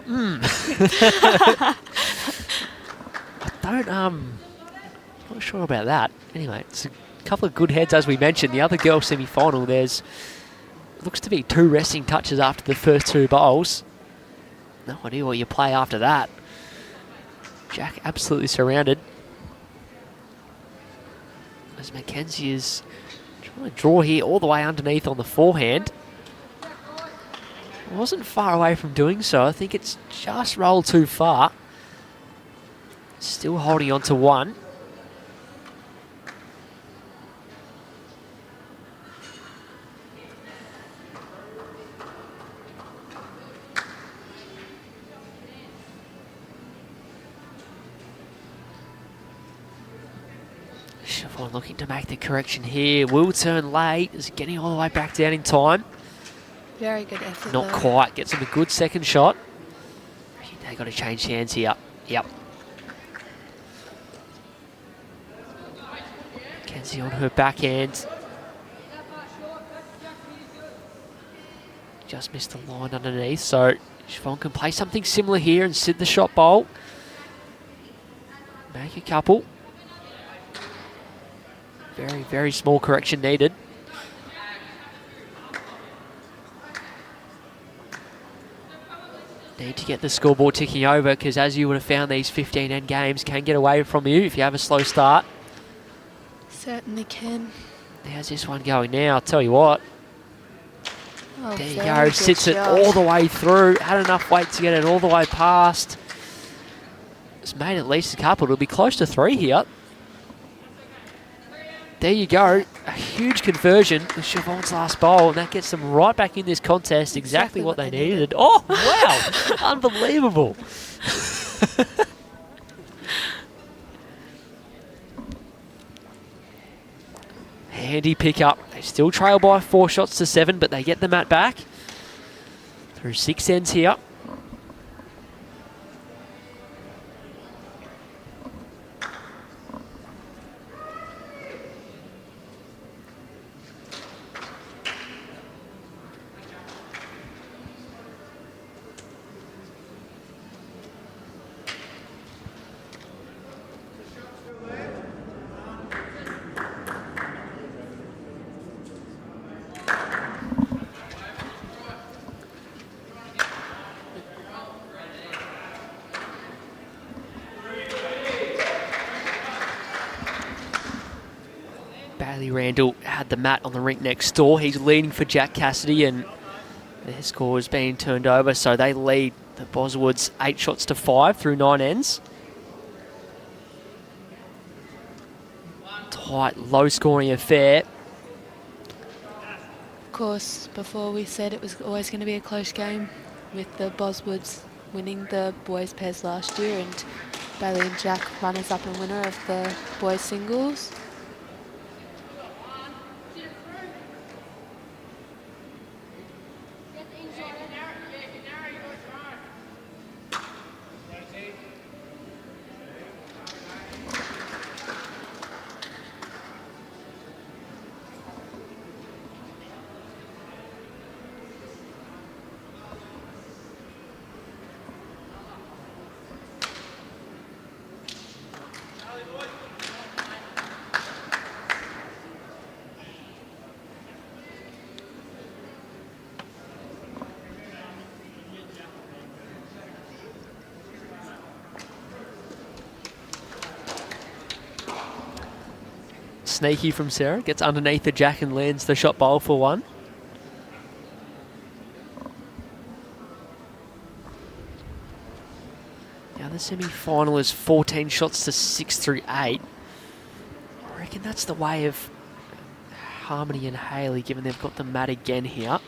Speaker 1: I don't, not sure about that. Anyway, it's a couple of good heads, as we mentioned. The other girls semi-final, there's looks to be 2 resting touches after the first 2 bowls. No idea what you play after that. Jack absolutely surrounded. As McKenzie is trying to draw here all the way underneath on the forehand. Wasn't far away from doing so. I think it's just rolled too far. Still holding on to 1. SIOBHAN looking to make the correction here. Will turn late. Is getting all the way back down in time.
Speaker 2: Very good effort.
Speaker 1: Not quite. Gets him a good second shot. They got to change hands here. Yep. McKenzie on her backhand. Just missed the line underneath. So SIOBHAN can play something similar here and sit the shot bowl. Make a couple. Very, very small correction needed. Need to get the scoreboard ticking over, because as you would have found, these 15 end games can get away from you if you have a slow start.
Speaker 2: Certainly can.
Speaker 1: How's this one going now? I'll tell you what.
Speaker 2: Oh,
Speaker 1: there you go. Sits it all the way through. Had enough weight to get it all the way past. It's made at least a couple. It'll be close to 3 here. There you go. A huge conversion with SIOBHAN's last bowl, and that gets them right back in this contest. Exactly what they needed. Oh, wow. Unbelievable. Handy pickup. They still trail by 4 shots to 7, but they get the mat back. Through 6 ends here. Randall had the mat on the rink next door. He's leading for Jack Cassidy, and their score is being turned over, so they lead the Boswoods 8 shots to 5 through 9 ends. Tight, low-scoring affair.
Speaker 2: Of course, before we said it was always going to be a close game, with the Boswoods winning the boys' pairs last year, and Bailey and Jack runners-up and winner of the boys' singles.
Speaker 1: Sneaky from Sarah, gets underneath the Jack and lands the shot bowl for 1. Now the semi-final is 14 shots to 6 through 8. I reckon that's the way of Harmony and Haley, given they've got the mat again here.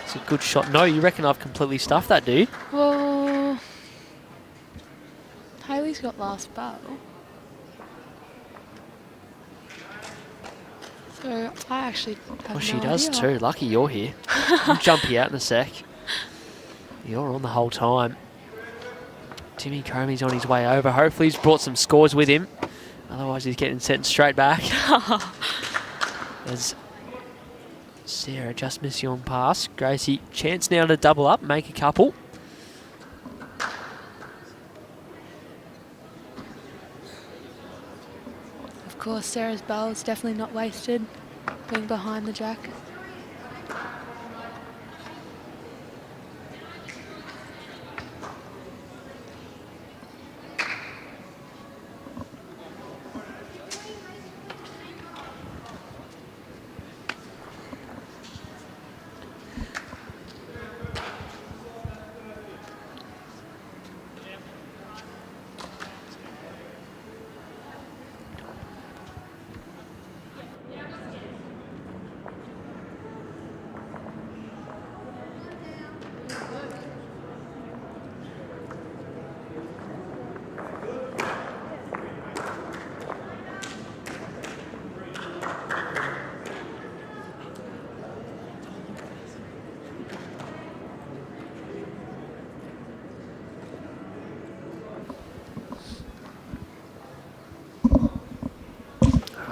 Speaker 1: It's a good shot. No, you reckon I've completely stuffed that, do you?
Speaker 2: Well, Haley's got last bowl. So I actually have
Speaker 1: Well, she
Speaker 2: no
Speaker 1: does
Speaker 2: idea.
Speaker 1: too. Lucky you're here. I'll jump you out in a sec. You're on the whole time. Timmy Comey's on his way over. Hopefully he's brought some scores with him. Otherwise he's getting sent straight back. As Sarah just missing on pass. Gracie, chance now to double up, make a couple.
Speaker 2: Of course, Sarah's bowl is definitely not wasted, being behind the jack.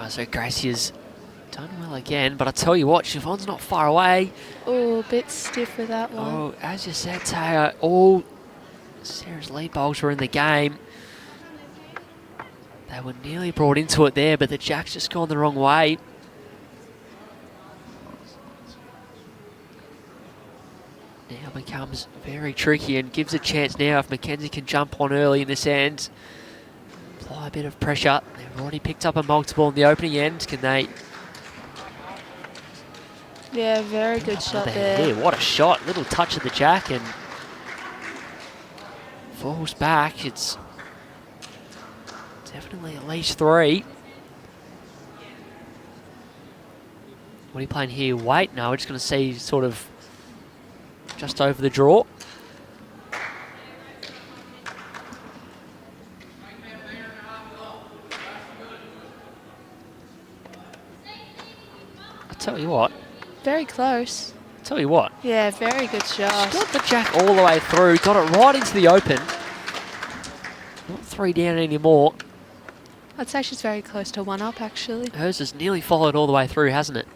Speaker 1: So Gracie has done well again, but I tell you what, Siobhan's not far away.
Speaker 2: Oh, a bit stiff with that one.
Speaker 1: Oh, as you said, Taya, all Sarah's lead bowls were in the game. They were nearly brought into it there, but the jack's just gone the wrong way. Now becomes very tricky and gives a chance now if Mackenzie can jump on early in this end. Apply a bit of pressure. They've already picked up a multiple in the opening end. Can they?
Speaker 2: Yeah, very good shot there.
Speaker 1: Yeah, what a shot. Little touch of the jack and falls back. It's definitely at least 3. What are you playing here? Wait, no, we're just going to see sort of just over the draw. Tell you what.
Speaker 2: Very close.
Speaker 1: Tell you what.
Speaker 2: Yeah, very good shot.
Speaker 1: She's got the jack all the way through, got it right into the open. Not 3 down anymore.
Speaker 2: I'd say she's very close to 1 up, actually.
Speaker 1: Hers has nearly followed all the way through, hasn't it?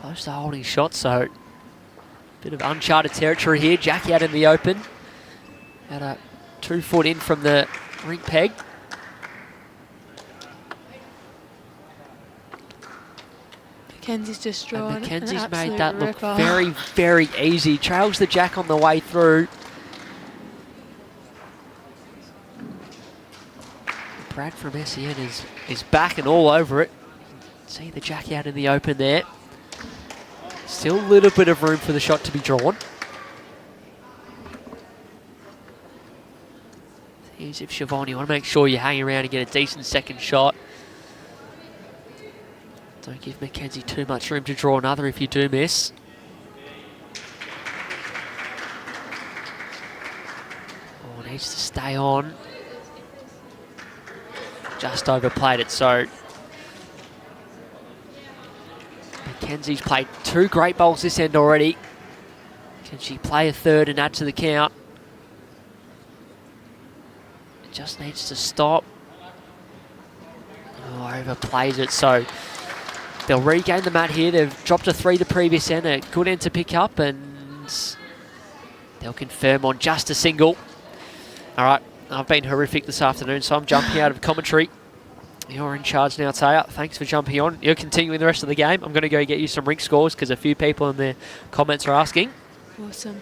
Speaker 1: Close to holding shot, so bit of uncharted territory here. Jackie out in the open. Had a 2 foot in from the rink peg.
Speaker 2: Mackenzie's just drawn
Speaker 1: And Mackenzie's
Speaker 2: an
Speaker 1: made that look
Speaker 2: ripper.
Speaker 1: very, very easy. Trails the jack on the way through. Brad from SEN is back and all over it. See the jack out in the open there. Still a little bit of room for the shot to be drawn. Here's if Siobhan, you want to make sure you hang around and get a decent second shot. Don't give Mackenzie too much room to draw another if you do miss. Oh, needs to stay on. Just overplayed it, so Mackenzie's played 2 great bowls this end already. Can she play a third and add to the count? It just needs to stop. Oh, overplays it, so they'll regain the mat here. They've dropped a 3 the previous end, a good end to pick up, and they'll confirm on just a single. All right, I've been horrific this afternoon, so I'm jumping out of commentary. You're in charge now, Taya. Thanks for jumping on. You're continuing the rest of the game. I'm going to go get you some rink scores because a few people in the comments are asking.
Speaker 2: Awesome.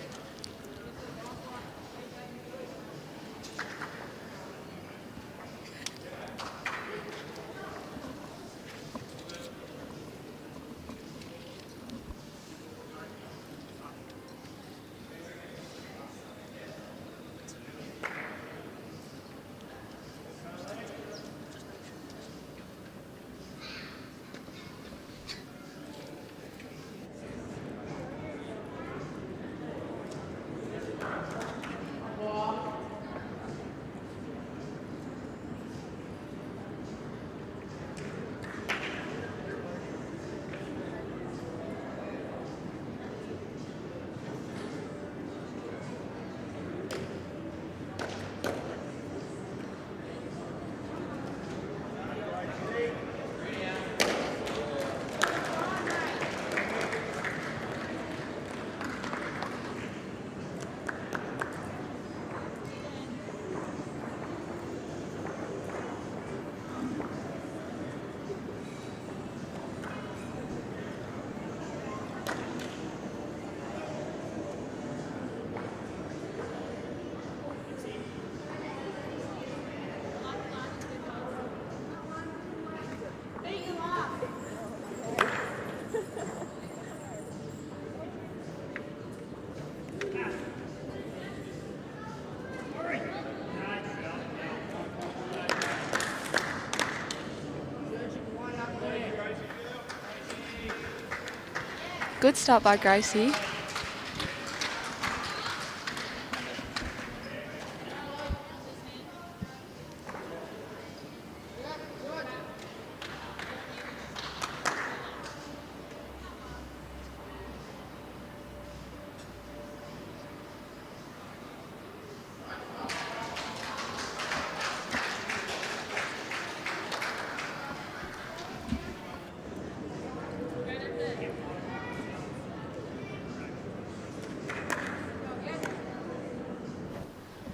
Speaker 2: Good start by Gracie.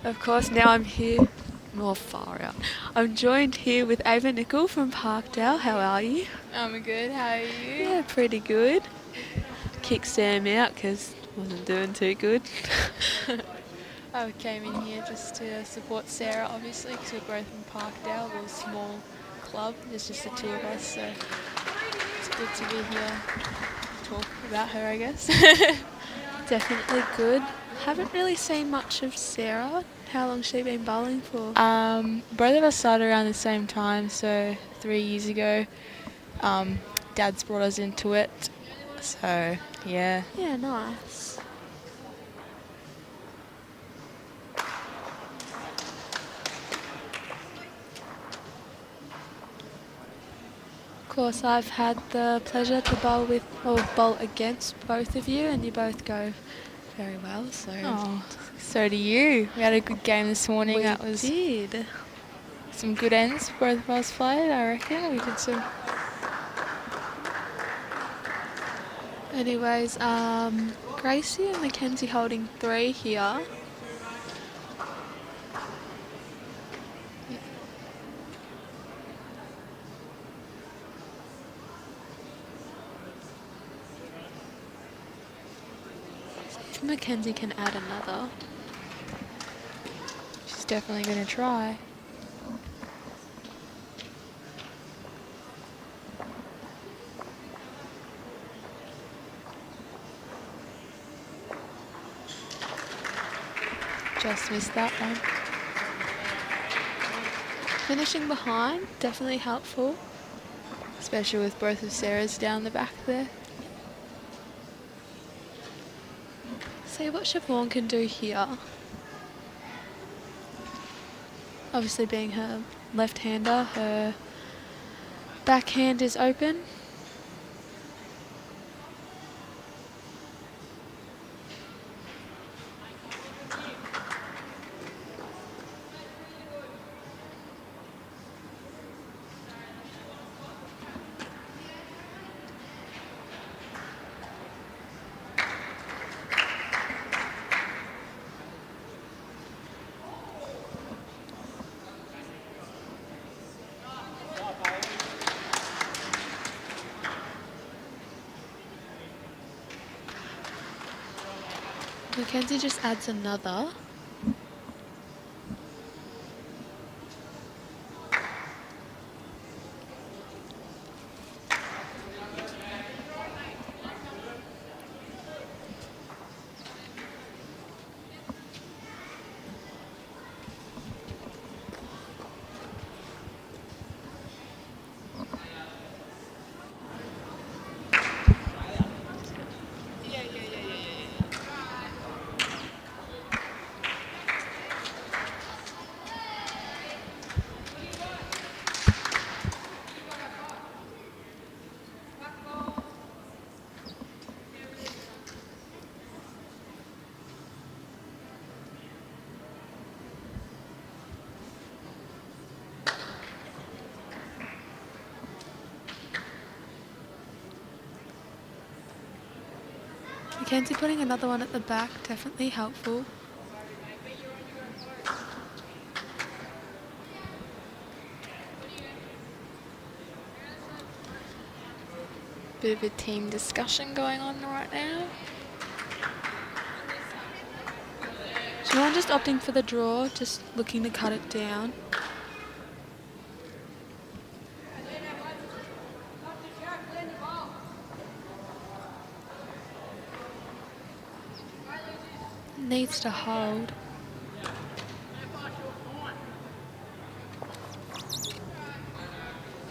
Speaker 2: Of course, now I'm here, more far out. I'm joined here with Ava Nicol from Parkdale. How are you?
Speaker 3: I'm good, how are you?
Speaker 2: Yeah, pretty good. Kicked Sam out because wasn't doing too good.
Speaker 3: I came in here just to support Sarah, obviously, because we're both from Parkdale, a little small club. There's just the two of us, so it's good to be here to talk about her, I guess.
Speaker 2: Definitely good. Haven't really seen much of Sarah. How long's she been bowling for?
Speaker 3: Both of us started around the same time, so 3 years ago. Dad's brought us into it, so yeah.
Speaker 2: Yeah, nice. Of course, I've had the pleasure to bowl with or bowl against both of you, and you both go very well. So
Speaker 3: Oh, so do you. We had a good game this morning.
Speaker 2: we
Speaker 3: That was
Speaker 2: did.
Speaker 3: some good ends both of us played, I reckon. We did some.
Speaker 2: Anyways, Gracie and Mackenzie holding 3 here. If Mackenzie can add another.
Speaker 3: She's definitely going to try. Just missed that one.
Speaker 2: Finishing behind, definitely helpful.
Speaker 3: Especially with both of Sarah's down the back there.
Speaker 2: See what SIOBHAN can do here. Obviously being her left-hander, her backhand is open. Mackenzie just adds another. Mackenzie putting another one at the back, definitely helpful.
Speaker 3: Bit of a team discussion going on right now.
Speaker 2: SIOBHAN just opting for the draw, just looking to cut it down. Needs to hold.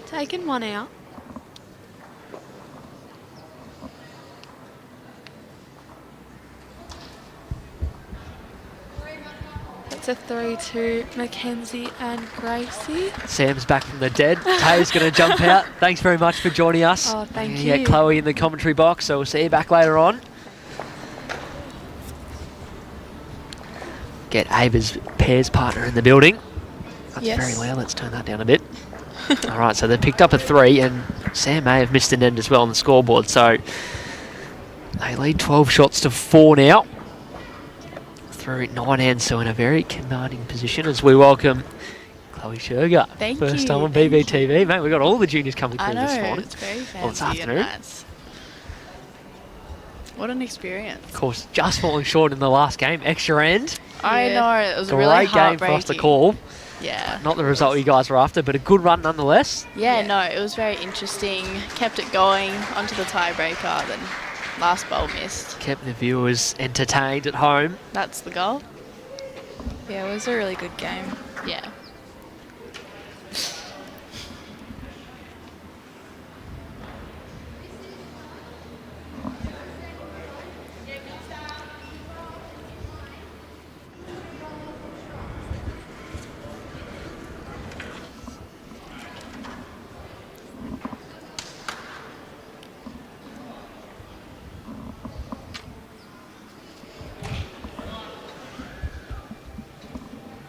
Speaker 2: Taking one out. It's a 3-2 Mackenzie and Gracie.
Speaker 1: Sam's back from the dead. Tay's going to jump out. Thanks very much for joining us.
Speaker 2: Oh, thank
Speaker 1: Yeah,
Speaker 2: you.
Speaker 1: Chloe in the commentary box, so we'll see you back later on. Get Ava's pairs partner in the building. That's
Speaker 3: Yes.
Speaker 1: very loud. Let's turn that down a bit. All right, so they picked up a 3, and Sam may have missed an end as well on the scoreboard. So they lead 12 shots to 4 now. Through 9 hands, so in a very commanding position as we welcome Chloe Sherger.
Speaker 4: Thank
Speaker 1: First
Speaker 4: you,
Speaker 1: time on
Speaker 4: thank
Speaker 1: BBTV. Mate, we've got all the juniors coming
Speaker 4: I
Speaker 1: through
Speaker 4: know,
Speaker 1: this morning.
Speaker 4: it's very fancy
Speaker 1: Well, this
Speaker 4: and
Speaker 1: afternoon.
Speaker 4: nice. What an experience.
Speaker 1: Of course, just falling short in the last game. Extra end.
Speaker 4: I
Speaker 3: Yeah.
Speaker 4: know, it was
Speaker 1: Great
Speaker 4: really
Speaker 1: game for us to
Speaker 4: heartbreaking.
Speaker 1: call.
Speaker 4: Yeah.
Speaker 1: Not the result you guys were after, but a good run nonetheless.
Speaker 4: Yeah,
Speaker 3: Yeah.
Speaker 4: no, it was very interesting. Kept it going onto the tiebreaker, then last bowl missed.
Speaker 1: Kept the viewers entertained at home.
Speaker 4: That's the goal.
Speaker 3: Yeah, it was a really good game.
Speaker 4: Yeah.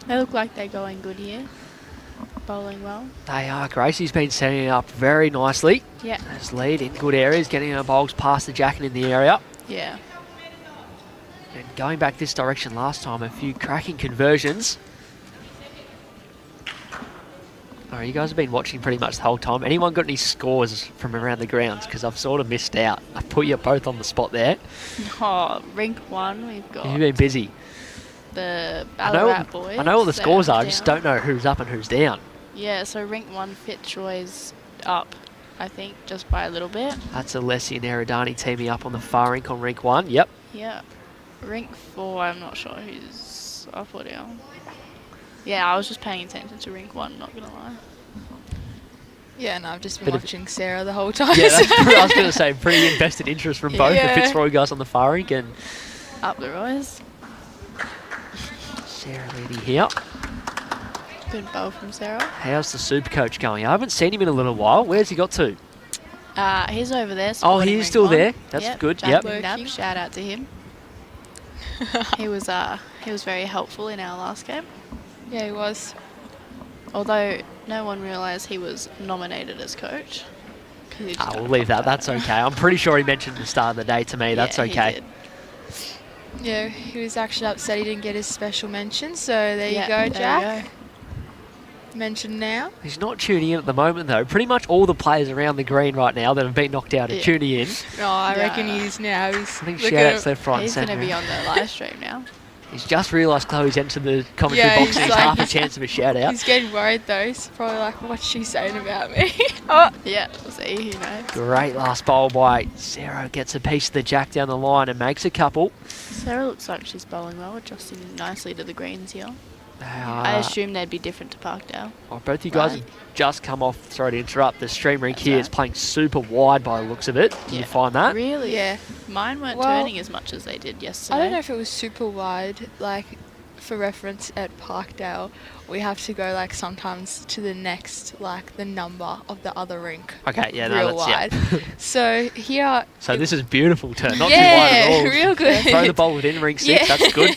Speaker 4: They look like they're going good here. Bowling well.
Speaker 1: They are. Gracie's been setting it up very nicely.
Speaker 4: Yeah.
Speaker 1: As lead in good areas, getting her bowls past the jacket in the area.
Speaker 4: Yeah.
Speaker 1: And going back this direction last time, a few cracking conversions. All right, you guys have been watching pretty much the whole time. Anyone got any scores from around the grounds? Because I've sort of missed out. I put you both on the spot there.
Speaker 4: Oh, rink 1, we've got
Speaker 1: You've been busy.
Speaker 4: the
Speaker 1: I know,
Speaker 4: Ballarat boys.
Speaker 1: I know what the
Speaker 4: They're
Speaker 1: scores are, I just
Speaker 4: down.
Speaker 1: don't know who's up and who's down.
Speaker 4: Yeah, so rink 1, Fitzroy's up, I think, just by a little bit.
Speaker 1: That's Alessia and Eridani teaming up on the far rink on rink 1. Yep.
Speaker 4: Yeah. Rink 4, I'm not sure who's up or down. Yeah, I was just paying attention to rink 1, not gonna lie.
Speaker 3: Yeah, no, I've just been
Speaker 1: Bit of-
Speaker 3: watching Sarah the whole time.
Speaker 1: Yeah, that's I was going to say, pretty invested interest from both
Speaker 3: Yeah.
Speaker 1: the Fitzroy guys on the far rink and
Speaker 4: Up the Roy's.
Speaker 1: Sarah leading here.
Speaker 4: Good bowl from Sarah.
Speaker 1: How's the super coach going? I haven't seen him in a little while. Where's he got to?
Speaker 4: He's over there.
Speaker 1: Oh,
Speaker 4: supporting
Speaker 1: he's
Speaker 4: rink
Speaker 1: still
Speaker 4: 1.
Speaker 1: there. That's
Speaker 4: Yep,
Speaker 1: good.
Speaker 4: Jack
Speaker 1: Yep.
Speaker 4: McNabb, shout out to him. he was very helpful in our last game.
Speaker 3: Yeah, he was.
Speaker 4: Although no one realised he was nominated as coach. 'Cause he just
Speaker 1: We'll
Speaker 4: got
Speaker 1: leave that.
Speaker 4: photo.
Speaker 1: That's okay. I'm pretty sure he mentioned at the start of the day to me. That's
Speaker 4: Yeah, he
Speaker 1: okay.
Speaker 4: did.
Speaker 3: Yeah, he was actually upset he didn't get his special mention. So there
Speaker 4: Yeah,
Speaker 3: you go,
Speaker 4: there
Speaker 3: Jack.
Speaker 4: you go.
Speaker 3: Mentioned now.
Speaker 1: He's not tuning in at the moment, though. Pretty much all the players around the green right now that have been knocked out are
Speaker 4: Yeah.
Speaker 1: tuning in.
Speaker 3: No, I
Speaker 4: Yeah.
Speaker 3: reckon he is now. He's
Speaker 1: I think
Speaker 3: looking
Speaker 1: shout-outs
Speaker 3: at-
Speaker 1: left, right and
Speaker 4: He's going to
Speaker 1: centre.
Speaker 4: be on the live stream now.
Speaker 1: He's just realised Chloe's entered the commentary
Speaker 3: Yeah,
Speaker 1: box
Speaker 3: he's
Speaker 1: and he's
Speaker 3: like-
Speaker 1: half a chance of a shout-out.
Speaker 3: He's getting worried though. He's probably like, what's she saying about me? Oh,
Speaker 4: Yeah, we'll see, who knows.
Speaker 1: Great last bowl by Sarah. Gets a piece of the jack down the line and makes a couple.
Speaker 4: Sarah looks like she's bowling well, adjusting nicely to the greens here. I assume they'd be different to Parkdale.
Speaker 1: Both you guys
Speaker 4: Right.
Speaker 1: have just come off, sorry to interrupt, the stream rink
Speaker 4: That's
Speaker 1: here
Speaker 4: right.
Speaker 1: is playing super wide by the looks of it. Do you
Speaker 4: Yeah.
Speaker 1: find that?
Speaker 4: Really?
Speaker 3: yeah.
Speaker 4: Mine weren't
Speaker 3: Well,
Speaker 4: turning as much as they did yesterday.
Speaker 3: I don't know if it was super wide. Like, for reference, at Parkdale, we have to go like sometimes to the next, like the number of the other rink.
Speaker 1: Okay, yeah, no,
Speaker 3: real
Speaker 1: that's,
Speaker 3: wide.
Speaker 1: yeah.
Speaker 3: So here.
Speaker 1: So this is beautiful turn, not
Speaker 3: yeah,
Speaker 1: too wide at all.
Speaker 3: real good.
Speaker 1: Throw the ball within ring 6, that's good.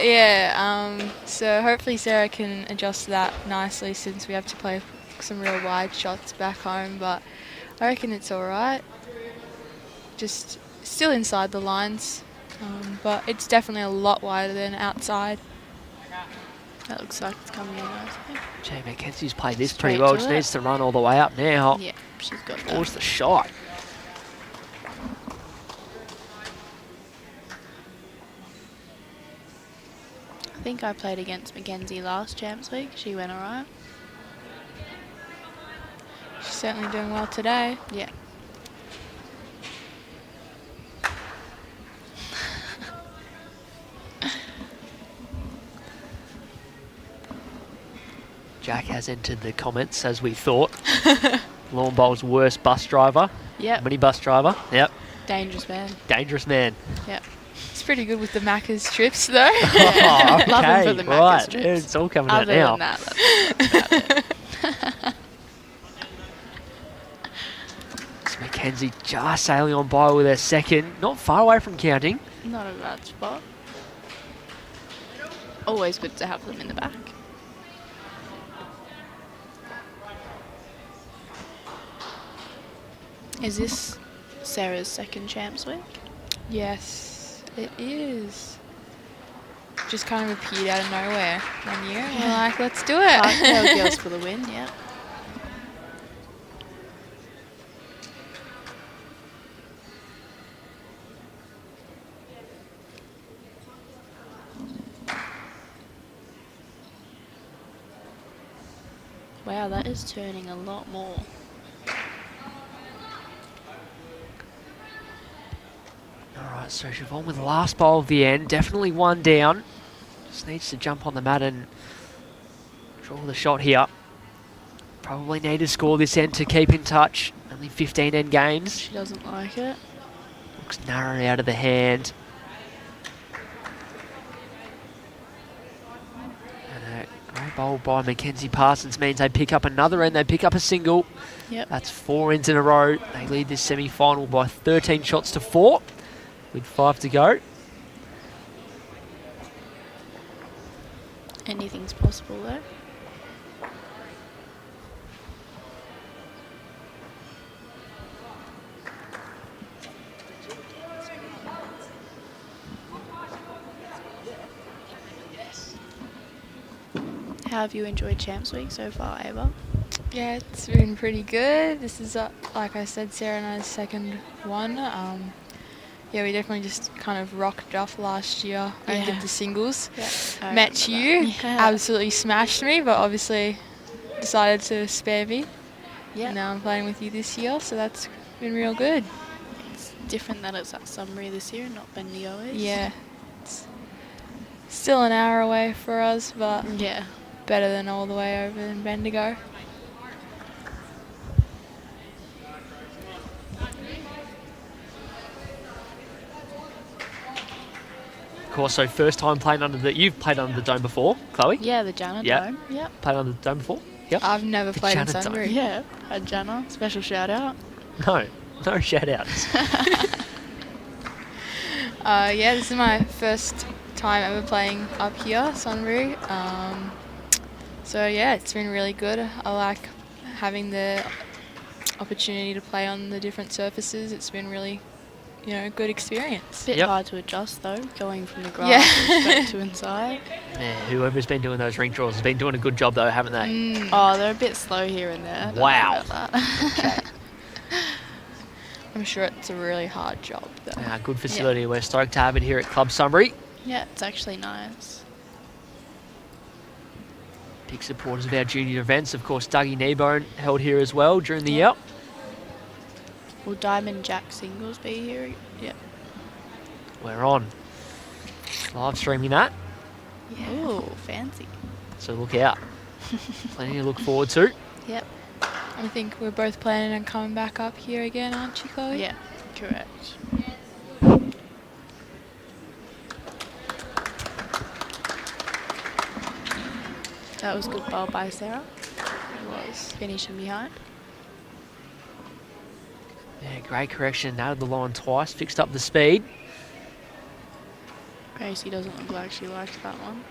Speaker 3: Yeah. So hopefully Sarah can adjust to that nicely since we have to play some real wide shots back home. But I reckon it's all right. Just still inside the lines. But it's definitely a lot wider than outside.
Speaker 4: That looks like it's coming in nicely.
Speaker 1: Jay McKenzie's played this pretty
Speaker 4: Straight
Speaker 1: well.
Speaker 4: to
Speaker 1: Just
Speaker 4: it.
Speaker 1: needs to run all the way up now.
Speaker 4: Yeah, she's got
Speaker 1: Towards
Speaker 4: that.
Speaker 1: the shot.
Speaker 4: I think I played against Mackenzie last Champs Week. She went alright.
Speaker 3: She's certainly doing well today.
Speaker 4: Yeah.
Speaker 1: Jack has entered the comments as we thought. Lawn Bowl's worst bus driver.
Speaker 4: Yep.
Speaker 1: Minibus driver. Yep.
Speaker 4: Dangerous man.
Speaker 1: Dangerous man.
Speaker 4: Yep.
Speaker 3: pretty good with the Macca's trips, though.
Speaker 1: Oh, okay,
Speaker 4: Love him for the Macca's
Speaker 1: right.
Speaker 4: trips.
Speaker 1: It's all coming out
Speaker 4: Other
Speaker 1: now.
Speaker 4: than that, that's about it.
Speaker 1: It's McKenzie just sailing on by with her second. Not far away from counting.
Speaker 4: Not a bad spot. Always good to have them in the back. Is this Sarah's second champs week?
Speaker 3: Yes, it is. Just kind of appeared out of nowhere one year. And we're like, let's do it.
Speaker 4: Parkdale girls for the win, yeah. Wow, that is turning a lot more.
Speaker 1: Alright, so Siobhan with the last bowl of the end. Definitely one down. Just needs to jump on the mat and draw the shot here. Probably need to score this end to keep in touch. Only 15 end games.
Speaker 4: She doesn't like it.
Speaker 1: Looks narrow out of the hand. And a great bowl by Mackenzie Parsons means they pick up another end. They pick up a single.
Speaker 4: Yep.
Speaker 1: That's 4 ends in a row. They lead this semi-final by 13 shots to 4 with 5 to go.
Speaker 4: Anything's possible there. How have you enjoyed Champs Week so far, Ava?
Speaker 3: Yeah, it's been pretty good. This is, like I said, Sarah and I's second one. Yeah, we definitely just kind of rocked off last year. I
Speaker 4: Yeah.
Speaker 3: did the singles.
Speaker 4: Yeah, I
Speaker 3: Met
Speaker 4: remember
Speaker 3: you,
Speaker 4: that. Yeah.
Speaker 3: absolutely smashed me, but obviously decided to spare me.
Speaker 4: Yeah.
Speaker 3: And now I'm playing with you this year, so that's been real good.
Speaker 4: It's different that it's at Sunbury this year, not Bendigo is.
Speaker 3: Yeah. It's still an hour away for us, but
Speaker 4: Yeah.
Speaker 3: better than all the way over in Bendigo.
Speaker 1: Of course, so first time playing under the... You've played under the dome before, Chloe?
Speaker 4: Yeah, the Jana
Speaker 1: Yeah.
Speaker 4: Dome. Yep.
Speaker 1: Played under the dome before? Yep.
Speaker 3: I've never
Speaker 1: The
Speaker 3: played in
Speaker 1: Janet
Speaker 3: Sunbury.
Speaker 4: Yeah, had Jana. Special shout out.
Speaker 1: No shout outs.
Speaker 3: Yeah, this is my first time ever playing up here, Sunbury. So yeah, it's been really good. I like having the opportunity to play on the different surfaces. It's been really, good experience.
Speaker 4: Bit
Speaker 1: Yep.
Speaker 4: hard to adjust though, going from the grass
Speaker 3: Yeah.
Speaker 4: straight to inside.
Speaker 1: Yeah, whoever's been doing those rink draws has been doing a good job though, haven't they?
Speaker 3: Mm.
Speaker 4: Oh, they're a bit slow here and there. I don't know
Speaker 1: Wow.
Speaker 4: about that.
Speaker 3: I'm sure it's a really hard job though.
Speaker 1: Good facility. We're stoked to have it here at Club Sunbury.
Speaker 4: Yeah, it's actually nice.
Speaker 1: Big supporters of our junior events. Of course, Dougie Kneebone held here as well during the year.
Speaker 4: Will Diamond Jack singles be here? Yeah.
Speaker 1: We're on. Live streaming that,
Speaker 4: Yeah. Ooh, fancy.
Speaker 1: so look out. Plenty to look forward to.
Speaker 4: Yep.
Speaker 3: I think we're both planning on coming back up here again, aren't you, Chloe?
Speaker 4: Yeah, correct. That was good bowl by Sarah. It was. Finishing behind.
Speaker 1: Yeah, great correction. Nailed the line twice. Fixed up the speed.
Speaker 4: Gracie doesn't look like she liked that one.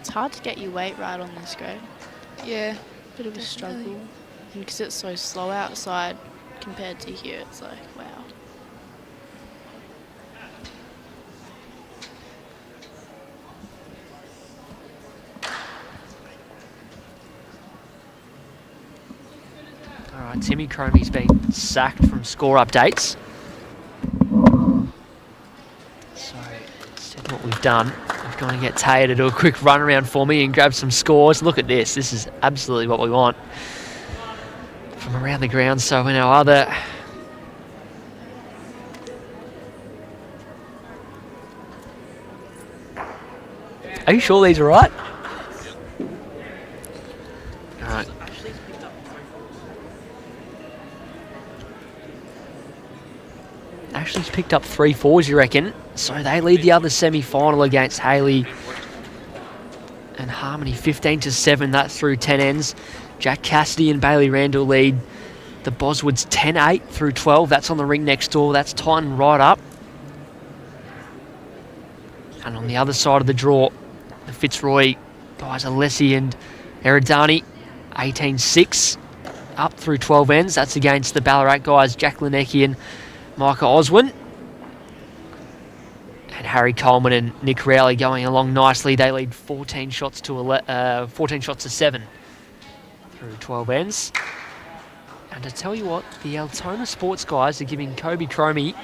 Speaker 4: It's hard to get your weight right on this grade.
Speaker 3: Yeah.
Speaker 4: Bit of a
Speaker 3: Definitely.
Speaker 4: struggle. And because it's so slow outside compared to here, it's like, wow.
Speaker 1: All right, Timmy Cromie's been sacked from score updates. So instead what we've done, we've gone to get Taya to do a quick run around for me and grab some scores. Look at this. This is absolutely what we want from around the ground. So when our other... Are you sure these are right? All right. picked up 3 fours, you reckon? So they lead the other semi-final against Haley and Harmony 15-7. That's through 10 ends. Jack Cassidy and Bailey Randall lead the Boswoods 10-8 through 12. That's on the ring next door. That's tightened right up. And on the other side of the draw, the Fitzroy guys, Alessi and Eridani, 18-6, up through 12 ends. That's against the Ballarat guys, Jack Linecki and Micah Oswin. And Harry Coleman and Nick Rowley going along nicely. They lead 14 shots to 7 through 12 ends. And to tell you what, the Altona Sports guys are giving Kobe Cromie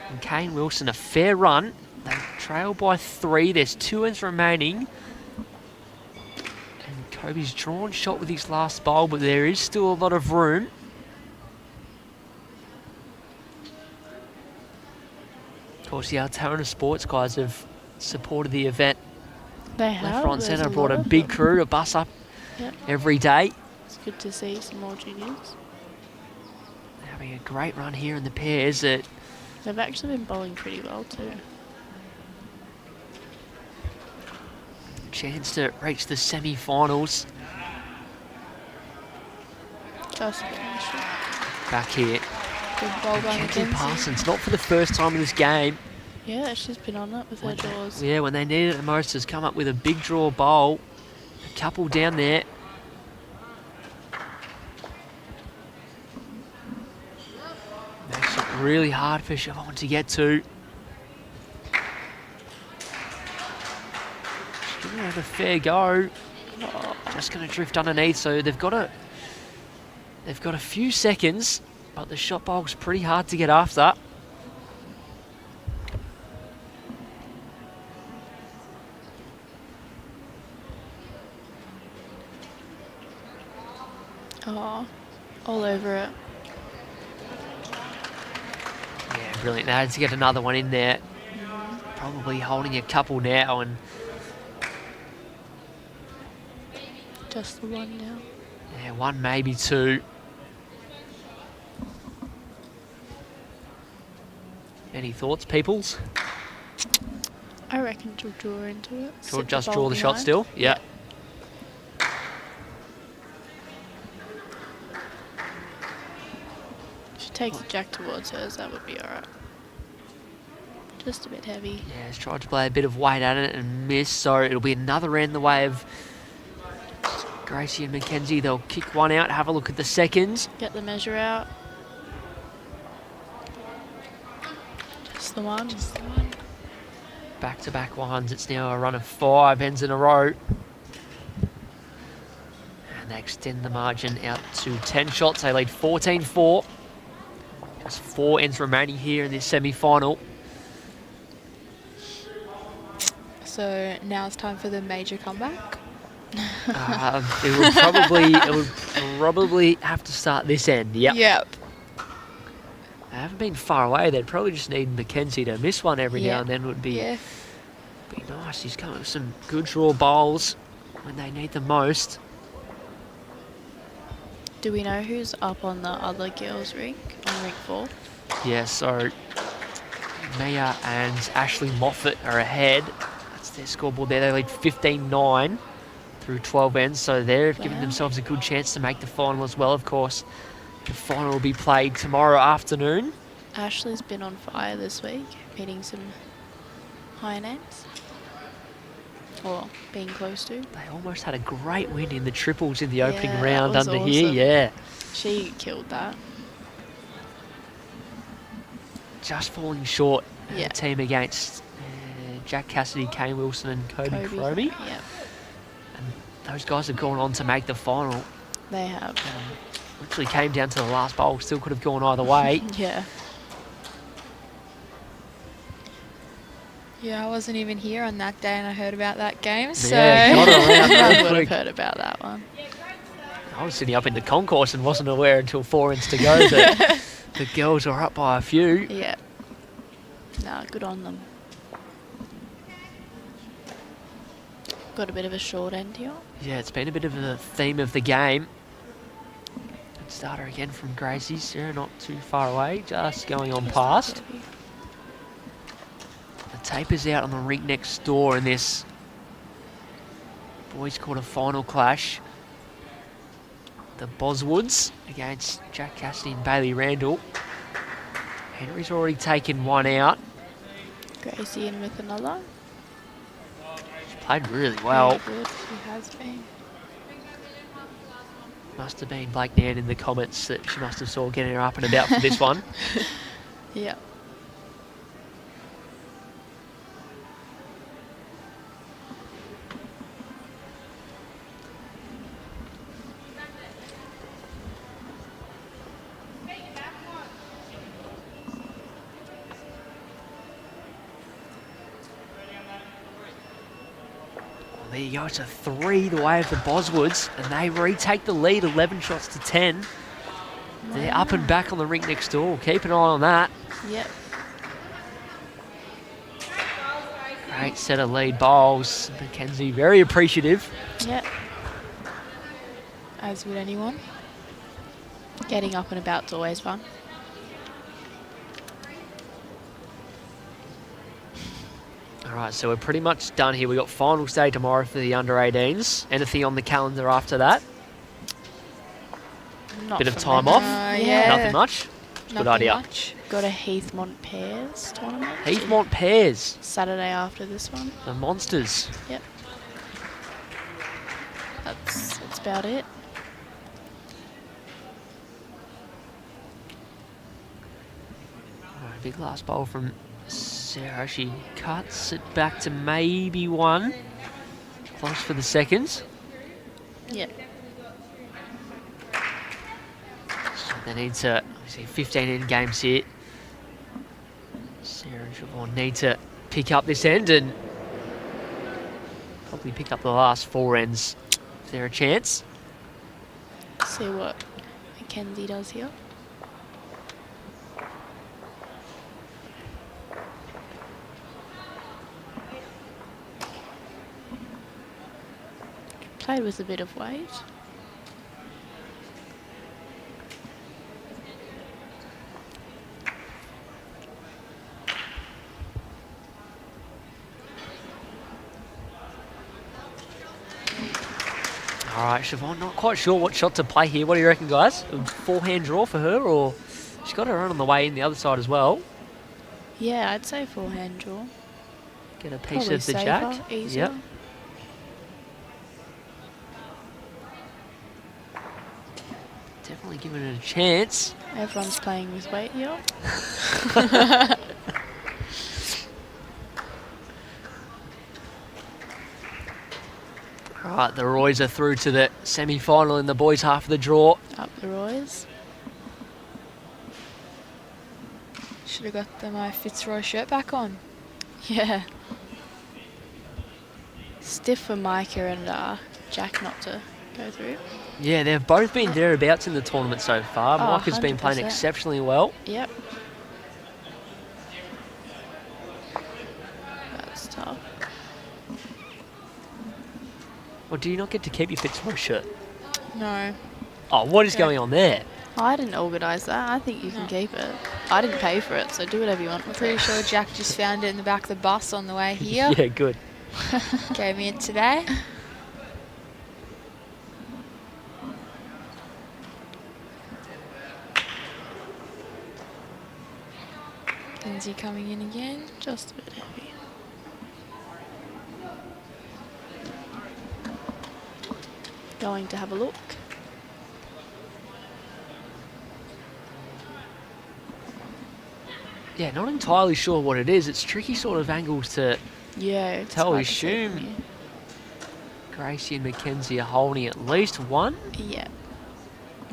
Speaker 1: and Kane Wilson a fair run. They trail by 3. There's 2 ends remaining. And Kobe's drawn shot with his last bowl, but there is still a lot of room. Of course, the Altona Sports guys have supported the event.
Speaker 4: They have.
Speaker 1: Left, right and
Speaker 4: There's
Speaker 1: centre,
Speaker 4: a
Speaker 1: brought a
Speaker 4: lot of
Speaker 1: big
Speaker 4: them.
Speaker 1: crew to bus up
Speaker 4: Yep.
Speaker 1: every day.
Speaker 4: It's good to see some more juniors.
Speaker 1: They're having a great run here in the pairs. That
Speaker 4: They've actually been bowling pretty well too.
Speaker 1: chance to reach the semi-finals.
Speaker 4: Just finished.
Speaker 1: Back here.
Speaker 3: Good ball by
Speaker 1: Mackenzie
Speaker 3: MACKENZIE.
Speaker 1: Parsons, not for the first time in this game.
Speaker 4: Yeah, she's been on it with her draws.
Speaker 1: Yeah, when they needed it the most, has come up with a big draw bowl. A couple down there. Makes it really hard for Siobhan to get to. She's giving it a fair go. Oh, just going to drift underneath, so they've got a few seconds, but the shot bowl's pretty hard to get after.
Speaker 4: Oh, all over it.
Speaker 1: Yeah, brilliant. They had to get another one in there. Probably holding a couple now, and
Speaker 4: Just the one now.
Speaker 1: yeah, one, maybe 2. Any thoughts, peoples?
Speaker 4: I reckon she'll draw into it.
Speaker 1: Or
Speaker 4: sit
Speaker 1: just
Speaker 4: bowl
Speaker 1: draw the shot
Speaker 4: behind.
Speaker 1: still? Yeah.
Speaker 4: If she takes the jack towards hers, that would be alright. Just a bit heavy.
Speaker 1: Yeah, has tried to play a bit of weight at it and missed, so it'll be another end the way of Gracie and MACKENZIE. They'll kick one out, have a look at the seconds.
Speaker 4: Get the measure out. Just the one. Just the one.
Speaker 1: Back-to-back ones. It's now a run of 5 ends in a row. And they extend the margin out to 10 shots. They lead 14-4. Just 4 ends remaining here in this semi-final.
Speaker 3: So now it's time for the major comeback.
Speaker 1: It would probably have to start this end. Yep.
Speaker 3: Yep.
Speaker 1: They haven't been far away. They'd probably just need MACKENZIE to miss one every now and then. Would be
Speaker 3: Yeah.
Speaker 1: nice. He's coming with some good draw bowls when they need them most.
Speaker 4: Do we know who's up on the other girls' rink, on rink 4?
Speaker 1: Yeah, so Mia and Ashley Moffat are ahead. That's their scoreboard there. They lead 15-9 through 12 ends, so they're giving themselves a good chance to make the final as well, of course. The final will be played tomorrow afternoon.
Speaker 4: Ashley's been on fire this week, beating some high names. Or being close to.
Speaker 1: They almost had a great win in the triples in the opening
Speaker 4: Yeah,
Speaker 1: round
Speaker 4: that was
Speaker 1: under here.
Speaker 4: awesome.
Speaker 1: Yeah.
Speaker 4: She killed that.
Speaker 1: Just falling short.
Speaker 4: Yeah.
Speaker 1: Team against Jack Cassidy, Kane Wilson and Kobe Cromie.
Speaker 4: Yep,
Speaker 1: Those guys have gone on to make the final.
Speaker 4: they have.
Speaker 1: Literally came down to the last bowl. Still could have gone either way.
Speaker 4: Yeah.
Speaker 3: Yeah, I wasn't even here on that day and I heard about that game, so...
Speaker 1: Yeah, got it around
Speaker 4: I
Speaker 1: real
Speaker 4: would have
Speaker 1: quick.
Speaker 4: heard about that one.
Speaker 1: I was sitting up in the concourse and wasn't aware until 4 ends to go that the girls are up by a few.
Speaker 4: Yeah. Nah, good on them. Got a bit of a short end here.
Speaker 1: Yeah, it's been a bit of a theme of the game. Good starter again from Gracie. Sarah not too far away, just going on past. tapers out on the rink next door in this boys' quarter final clash. The Boswoods against Jack Cassidy and Bailey Randall. Henry's already taken one out.
Speaker 4: Gracie in with another.
Speaker 1: She played really well.
Speaker 4: Very good. She has been.
Speaker 1: Must have been Blake Nan in the comments that she must have saw getting her up and about for this one.
Speaker 4: Yeah.
Speaker 1: There you go, it's a 3 the way of the Boswoods, and they retake the lead 11 shots to 10. They're up and back on the rink next door. Keep an eye on that.
Speaker 4: Yep.
Speaker 1: Great set of lead bowls. MACKENZIE very appreciative.
Speaker 4: Yep.
Speaker 3: As would anyone.
Speaker 4: Getting up and about's always fun.
Speaker 1: All right, so we're pretty much done here. We've got finals day tomorrow for the under-18s. Anything on the calendar after that?
Speaker 4: Not
Speaker 1: Bit of
Speaker 4: for
Speaker 1: time
Speaker 4: me.
Speaker 1: off?
Speaker 3: Yeah.
Speaker 1: Nothing much? Good idea.
Speaker 3: Much.
Speaker 4: Got a Heathmont Pairs tournament.
Speaker 1: Heathmont Pairs,
Speaker 4: Saturday after this one.
Speaker 1: the Monsters.
Speaker 4: Yep. That's about it.
Speaker 1: All right, big last bowl from Sarah. She cuts it back to maybe one. Close for the seconds.
Speaker 4: Yep.
Speaker 1: So they need to, see 15 end games here. Sarah and Siobhan need to pick up this end and probably pick up the last 4 ends if they're a chance.
Speaker 4: See what MACKENZIE does here. Played with a bit of weight.
Speaker 1: All right, Siobhan, not quite sure what shot to play here. What do you reckon, guys? A forehand draw for her, or she's got her run on the way in the other side as well.
Speaker 4: Yeah, I'd say forehand draw.
Speaker 1: Get a piece
Speaker 4: Probably
Speaker 1: of the
Speaker 4: safer,
Speaker 1: jack.
Speaker 4: easier.
Speaker 1: Yep. Definitely giving it a chance.
Speaker 4: Everyone's playing with weight here.
Speaker 1: All right, the Roys are through to the semi-final in the boys' half of the draw.
Speaker 4: Up the Roys.
Speaker 3: Should have got my Fitzroy shirt back on.
Speaker 4: Yeah. Stiff for Micah and Jack not to go through.
Speaker 1: Yeah, they've both been thereabouts in the tournament so far.
Speaker 4: Oh,
Speaker 1: Micah's been playing
Speaker 4: 100%.
Speaker 1: exceptionally well.
Speaker 4: Yep. That's tough.
Speaker 1: Well, do you not get to keep your Fitzroy shirt?
Speaker 3: No.
Speaker 1: Oh, what is
Speaker 3: Okay.
Speaker 1: going on there?
Speaker 4: I didn't organise that. I think you can keep it. I didn't pay for it, so do whatever you want
Speaker 3: I'm
Speaker 4: with
Speaker 3: pretty
Speaker 4: it.
Speaker 3: sure Jack just found it in the back of the bus on the way here.
Speaker 1: Yeah, good.
Speaker 3: Gave me it today. Lindsay coming in again.
Speaker 4: Just a bit heavy. Going to have a look.
Speaker 1: Yeah, not entirely sure what it is. It's tricky sort of angles to
Speaker 4: Yeah, it's
Speaker 1: tell. We
Speaker 4: hard to see from
Speaker 1: assume
Speaker 4: here.
Speaker 1: Gracie and MACKENZIE are holding at least one.
Speaker 4: Yeah.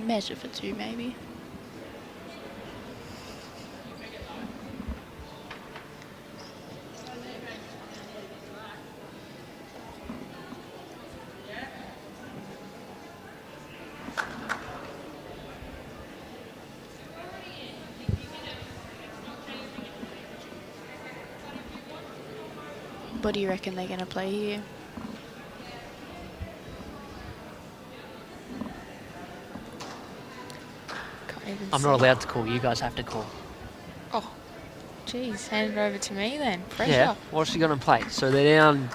Speaker 4: Measure for 2 maybe. What do you reckon they're going to play here?
Speaker 3: Can't even
Speaker 1: I'm
Speaker 3: see.
Speaker 1: not allowed to call. You guys have to call.
Speaker 3: Oh, Geez, hand it over to me then. Pressure.
Speaker 1: Yeah, what's she going to play? So they're down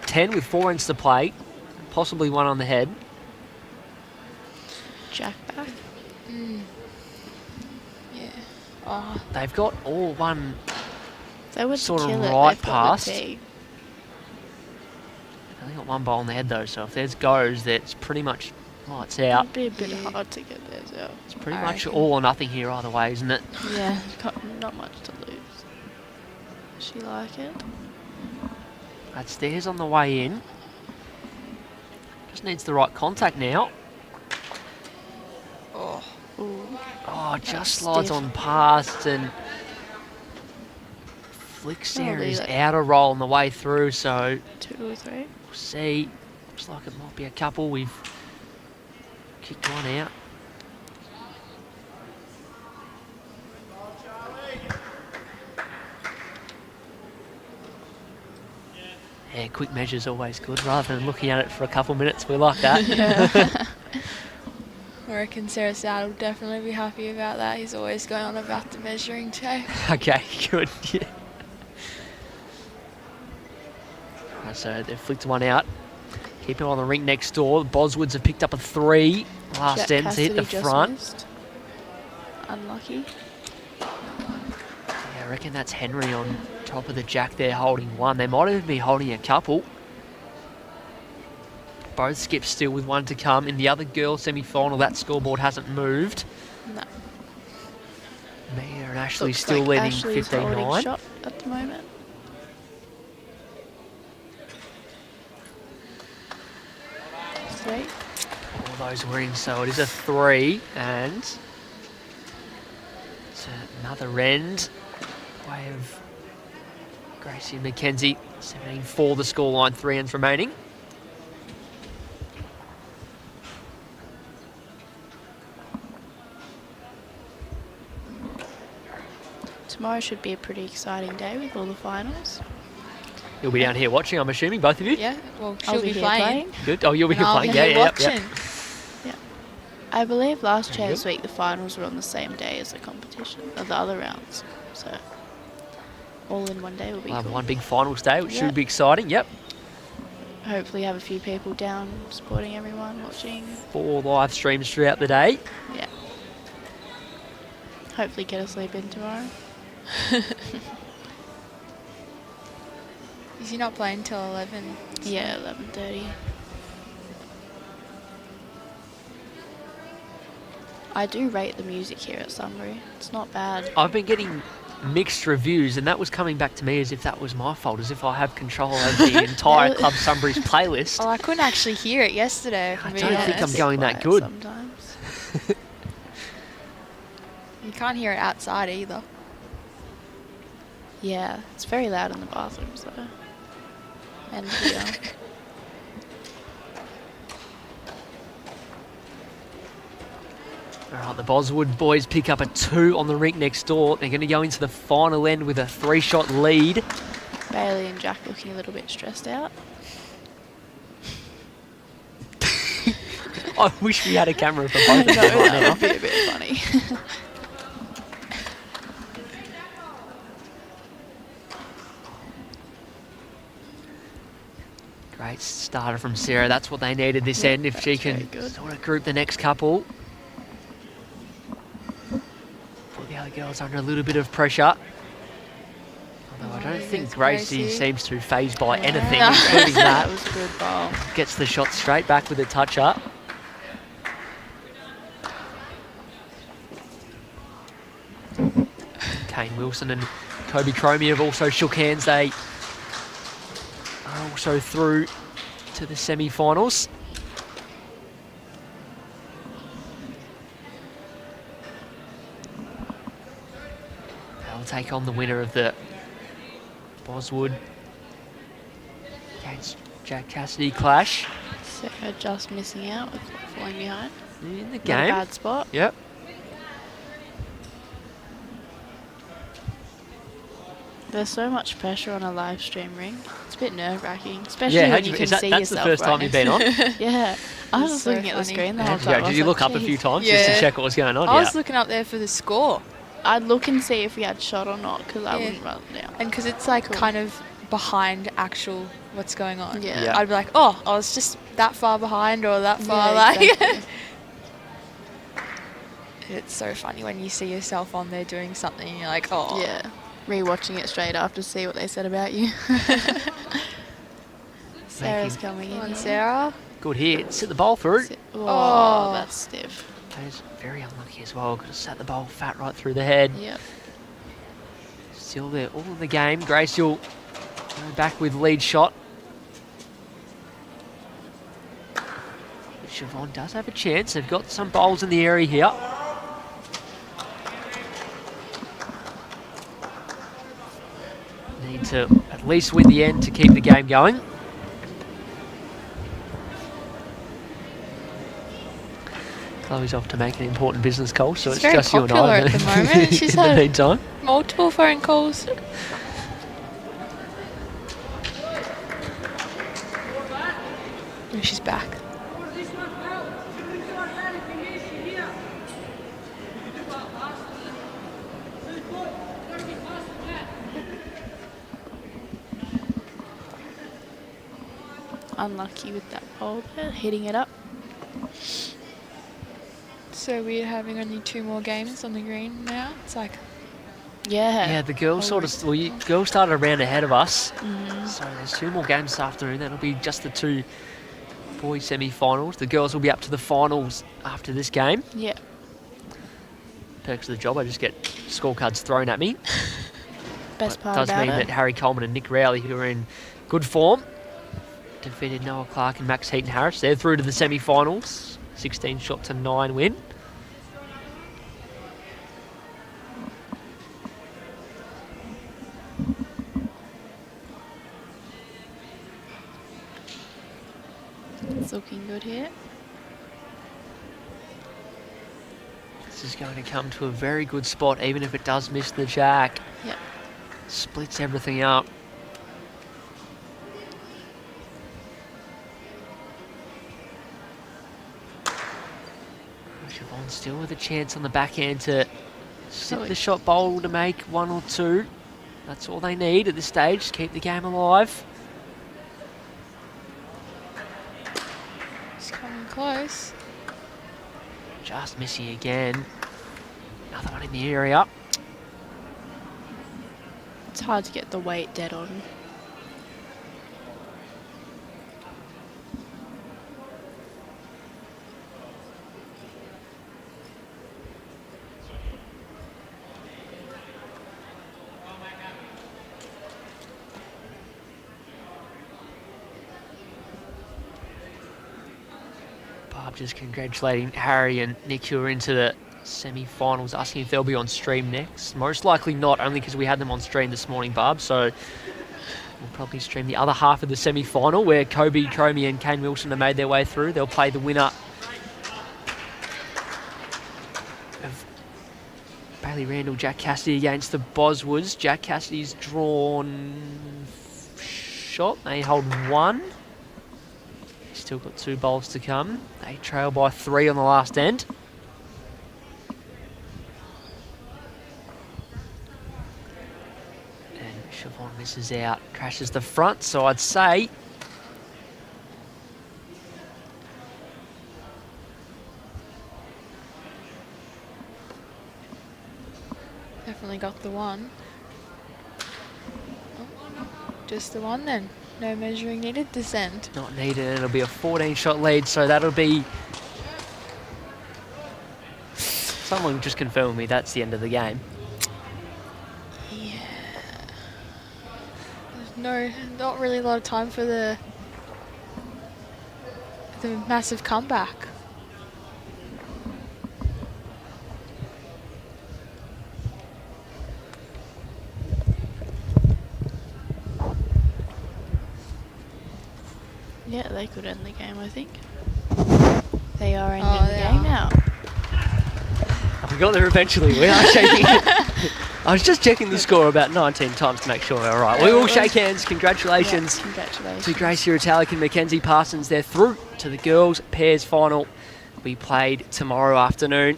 Speaker 1: 10 with 4 ends to play, possibly one on the head.
Speaker 4: Jack back.
Speaker 3: Yeah. Oh,
Speaker 1: They've got all one
Speaker 4: They would
Speaker 1: sort of
Speaker 4: kill it.
Speaker 1: right
Speaker 4: They've got
Speaker 1: past.
Speaker 4: the tee.
Speaker 1: They got one ball on the head though, so if theirs goes, that's pretty much lights out.
Speaker 4: It'd be a bit hard to get theirs out.
Speaker 1: It's pretty
Speaker 3: I
Speaker 1: much
Speaker 3: reckon.
Speaker 1: all or nothing here either way, isn't it?
Speaker 4: Yeah, not much to lose. Does she like it?
Speaker 1: That's theirs on the way in. Just needs the right contact now.
Speaker 3: oh.
Speaker 4: Ooh.
Speaker 1: Oh, just
Speaker 4: That's
Speaker 1: slides
Speaker 4: stiff.
Speaker 1: on past and flicks there
Speaker 4: Probably
Speaker 1: is
Speaker 4: like-
Speaker 1: out of roll on the way through, so
Speaker 4: 2 or 3.
Speaker 1: we'll see. Looks like it might be a couple. We've kicked one out. Yeah, quick measure's always good. Rather than looking at it for a couple minutes, we like that.
Speaker 4: Yeah.
Speaker 3: I reckon Sarah Sad will definitely be happy about that. He's always going on about the measuring tape.
Speaker 1: Okay, good. Yeah. Right, so they've flicked one out. Keeping on the ring next door. The Boswoods have picked up a 3. Last
Speaker 4: Jack
Speaker 1: end to hit the
Speaker 4: Cassidy just
Speaker 1: front.
Speaker 4: missed. Unlucky.
Speaker 1: Yeah, I reckon that's Henry on top of the jack there holding 1. They might even be holding a couple. Both skips still with 1 to come. In the other girls' semi-final, that scoreboard hasn't moved.
Speaker 4: No.
Speaker 1: Mia and Ashley
Speaker 4: Looks
Speaker 1: still
Speaker 4: like
Speaker 1: leading
Speaker 4: Ashley's holding
Speaker 1: 15-9.
Speaker 4: shot at the moment. Three.
Speaker 1: All those rings, so it is a 3, and it's another end. Way of Gracie and McKenzie, 17-4 the scoreline, 3 ends remaining.
Speaker 4: Tomorrow should be a pretty exciting day with all the finals.
Speaker 1: You'll be down here watching, I'm assuming, both of you?
Speaker 3: Yeah, well,
Speaker 4: I'll
Speaker 3: she'll
Speaker 4: be
Speaker 3: be
Speaker 4: here
Speaker 3: playing.
Speaker 1: Good. Oh, you'll be
Speaker 3: And
Speaker 1: here
Speaker 3: I'll
Speaker 1: playing.
Speaker 3: be
Speaker 1: Yeah,
Speaker 3: here
Speaker 1: yeah,
Speaker 3: watching.
Speaker 1: yeah.
Speaker 4: I believe last
Speaker 1: Very
Speaker 4: Champs
Speaker 1: good.
Speaker 4: Week the finals were on the same day as the competition, or the other rounds. So all in one day will be
Speaker 1: We'll have
Speaker 4: cool.
Speaker 1: one big finals day, which
Speaker 4: Yep.
Speaker 1: should be exciting. Yep.
Speaker 4: Hopefully have a few people down supporting everyone watching.
Speaker 1: 4 live streams throughout the day.
Speaker 4: Yeah. Hopefully get a sleep in tomorrow.
Speaker 3: Is he not playing till 11?
Speaker 4: Yeah, 11:30. I do rate the music here at Sunbury. It's not bad.
Speaker 1: I've been getting mixed reviews, and that was coming back to me as if that was my fault, as if I have control over the entire
Speaker 4: Yeah.
Speaker 1: Club Sunbury's playlist.
Speaker 3: Oh, I couldn't actually hear it yesterday, if
Speaker 1: I
Speaker 3: I'm being
Speaker 1: don't think I'm
Speaker 3: honest.
Speaker 1: going that
Speaker 4: Quiet
Speaker 1: good.
Speaker 4: Sometimes.
Speaker 3: You can't hear it outside either.
Speaker 4: Yeah, it's very loud in the bathrooms though. And here.
Speaker 1: All right, the Boswood boys pick up a 2 on the rink next door. They're going to go into the final end with a 3-shot lead.
Speaker 4: Bailey and Jack looking a little bit stressed out.
Speaker 1: I wish we had a camera for both of them right
Speaker 4: That
Speaker 1: now.
Speaker 4: would be a bit funny.
Speaker 1: Great starter from Sarah. That's what they needed this
Speaker 4: Yep,
Speaker 1: end. If she
Speaker 4: that's very
Speaker 1: can
Speaker 4: good.
Speaker 1: sort of group the next couple. Put the other girls under a little bit of pressure. Although I don't think
Speaker 3: Here's
Speaker 1: Gracie
Speaker 3: Gracie.
Speaker 1: seems too phased by anything,
Speaker 3: Yeah.
Speaker 1: including
Speaker 4: That
Speaker 1: that.
Speaker 4: was a good ball.
Speaker 1: Gets the shot straight back with a touch up. Kane Wilson and Kobe Cromie have also shook hands. They are also through to the semi-finals. They'll take on the winner of the Boswood against Jack Cassidy clash
Speaker 4: Sarah just missing out with falling behind.
Speaker 1: in the
Speaker 4: Not a
Speaker 1: game.
Speaker 4: bad spot.
Speaker 1: Yep.
Speaker 4: There's so much pressure on a live stream ring. It's a bit nerve-wracking, especially
Speaker 1: Yeah,
Speaker 4: when you can see
Speaker 1: that's the
Speaker 4: yourself
Speaker 1: first
Speaker 4: right
Speaker 1: time you've
Speaker 4: next
Speaker 1: been on?
Speaker 4: to- Yeah, I was
Speaker 3: It's
Speaker 4: just
Speaker 3: so
Speaker 4: looking at the
Speaker 3: funny.
Speaker 4: screen the whole
Speaker 1: How'd you
Speaker 4: time.
Speaker 1: go?
Speaker 4: I
Speaker 1: Did you
Speaker 4: was
Speaker 1: look
Speaker 4: like,
Speaker 1: up a few
Speaker 4: "Jeez."
Speaker 1: times just to
Speaker 3: Yeah.
Speaker 1: check what was going on?
Speaker 3: I
Speaker 1: Yeah.
Speaker 3: was looking up there for the score.
Speaker 4: I'd look and see if we had shot or not, because I
Speaker 3: Yeah.
Speaker 4: wouldn't run it down.
Speaker 3: And because it's like
Speaker 4: Cool.
Speaker 3: kind of behind actual what's going on.
Speaker 4: Yeah.
Speaker 1: Yeah.
Speaker 3: I'd be like, oh, I was just that far behind or that far.
Speaker 4: Yeah,
Speaker 3: like,
Speaker 4: exactly.
Speaker 3: it's so funny when you see yourself on there doing something and you're like, oh.
Speaker 4: Yeah. Rewatching it straight after to see what they said about you. Sarah's coming
Speaker 3: Come
Speaker 4: in.
Speaker 3: on,
Speaker 4: here.
Speaker 3: Sarah.
Speaker 1: Good hit. Sit the ball through.
Speaker 4: Oh,
Speaker 3: Oh.
Speaker 4: that's stiff.
Speaker 1: That is very unlucky as well. Could have sat the ball fat right through the head.
Speaker 4: Yep.
Speaker 1: Still there, all in the game. GRACIE will go back with lead shot. But SIOBHAN does have a chance. They've got some bowls in the area here. Need to at least win the end to keep the game going. Chloe's off to make an important business call, so
Speaker 3: She's
Speaker 1: it's
Speaker 3: very
Speaker 1: just you and
Speaker 3: popular
Speaker 1: I
Speaker 3: at the moment. She's
Speaker 1: in the
Speaker 3: had-
Speaker 1: meantime.
Speaker 3: Multiple phone calls. And she's back.
Speaker 4: Unlucky with that ball there, hitting it up.
Speaker 3: So we're having only 2 more games on the green now. It's like,
Speaker 4: Yeah.
Speaker 1: Yeah, the girls girls started a round ahead of us.
Speaker 4: Mhm.
Speaker 1: So there's 2 more games this afternoon. That'll be just the 2 boys semi-finals. The girls will be up to the finals after this game.
Speaker 4: Yeah.
Speaker 1: Perks of the job, I just get scorecards thrown at me.
Speaker 4: Best
Speaker 1: But
Speaker 4: part
Speaker 1: it does
Speaker 4: about
Speaker 1: mean
Speaker 4: it.
Speaker 1: that Harry Coleman and Nick Rowley, who are in good form, defeated Noah Clark and Max Heaton Harris. They're through to the semi-finals. 16 shot to 9 win.
Speaker 4: It's looking good here.
Speaker 1: This is going to come to a very good spot, even if it does miss the jack.
Speaker 4: Yep.
Speaker 1: Splits everything up. SIOBHAN still with a chance on the backhand to sit the shot bowl to make 1 or 2. That's all they need at this stage to keep the game alive.
Speaker 3: it's coming close.
Speaker 1: Just missing again. Another one in the area.
Speaker 4: It's hard to get the weight dead on.
Speaker 1: Barb just congratulating Harry and Nick, who are into the semi-finals, asking if they'll be on stream next. Most likely not, only because we had them on stream this morning, Barb. So we'll probably stream the other half of the semi-final, where Kobe, Comey and Kane Wilson have made their way through. They'll play the winner of Bailey Randall, Jack Cassidy against the Boswoods. Jack Cassidy's drawn shot. They hold 1. Still got 2 bowls to come. They trail by 3 on the last end. And SIOBHAN misses out, crashes the front, so I'd say
Speaker 3: Definitely got the 1. Oh, just the 1 then. No measuring needed. Descend.
Speaker 1: not needed. It'll be a 14-shot lead, so that'll be... Someone just confirm with me that's the end of the game.
Speaker 3: Yeah. There's not really a lot of time for the massive comeback.
Speaker 4: Yeah, they could end the game, I think. They are ending
Speaker 3: Oh,
Speaker 4: the
Speaker 3: they
Speaker 4: game
Speaker 3: are.
Speaker 4: now.
Speaker 1: We got there eventually. We are shaking. I was just checking the score about 19 times to make sure we're all right. We all shake hands. Congratulations
Speaker 4: Yeah, congratulations.
Speaker 1: to GRACIE, Retallick and MACKENZIE Parsons. They're through to the girls' pairs final. Will be played tomorrow afternoon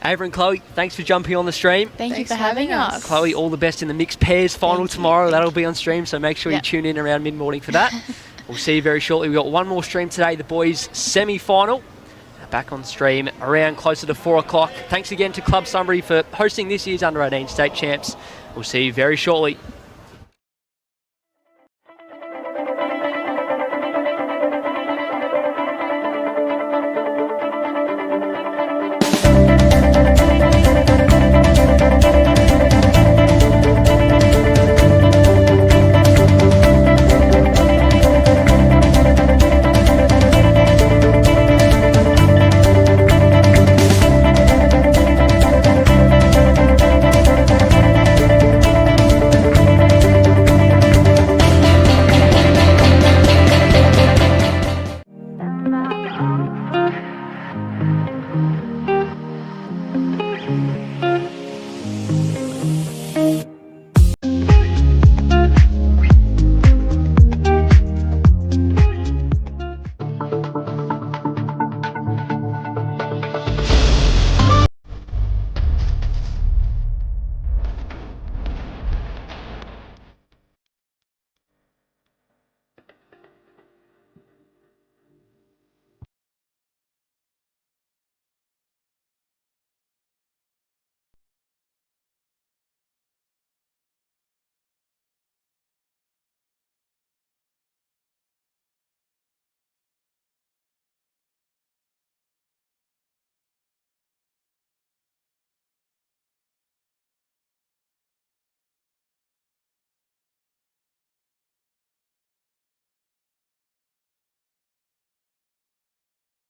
Speaker 1: Ava and Chloe, thanks for jumping on the stream.
Speaker 4: Thank you
Speaker 3: Thanks
Speaker 4: for
Speaker 3: for
Speaker 4: having
Speaker 3: having
Speaker 4: us.
Speaker 1: Chloe, all the best in the mixed pairs final
Speaker 4: Thank you.
Speaker 1: tomorrow.
Speaker 4: Thank
Speaker 1: That'll
Speaker 4: you.
Speaker 1: be on stream, so make sure you
Speaker 4: Yep.
Speaker 1: tune in around mid-morning for that. We'll see you very shortly. We've got one more stream today, the boys' semi-final. Back on stream around closer to 4 o'clock. Thanks again to Club Sunbury for hosting this year's Under-18 State Champs. We'll see you very shortly.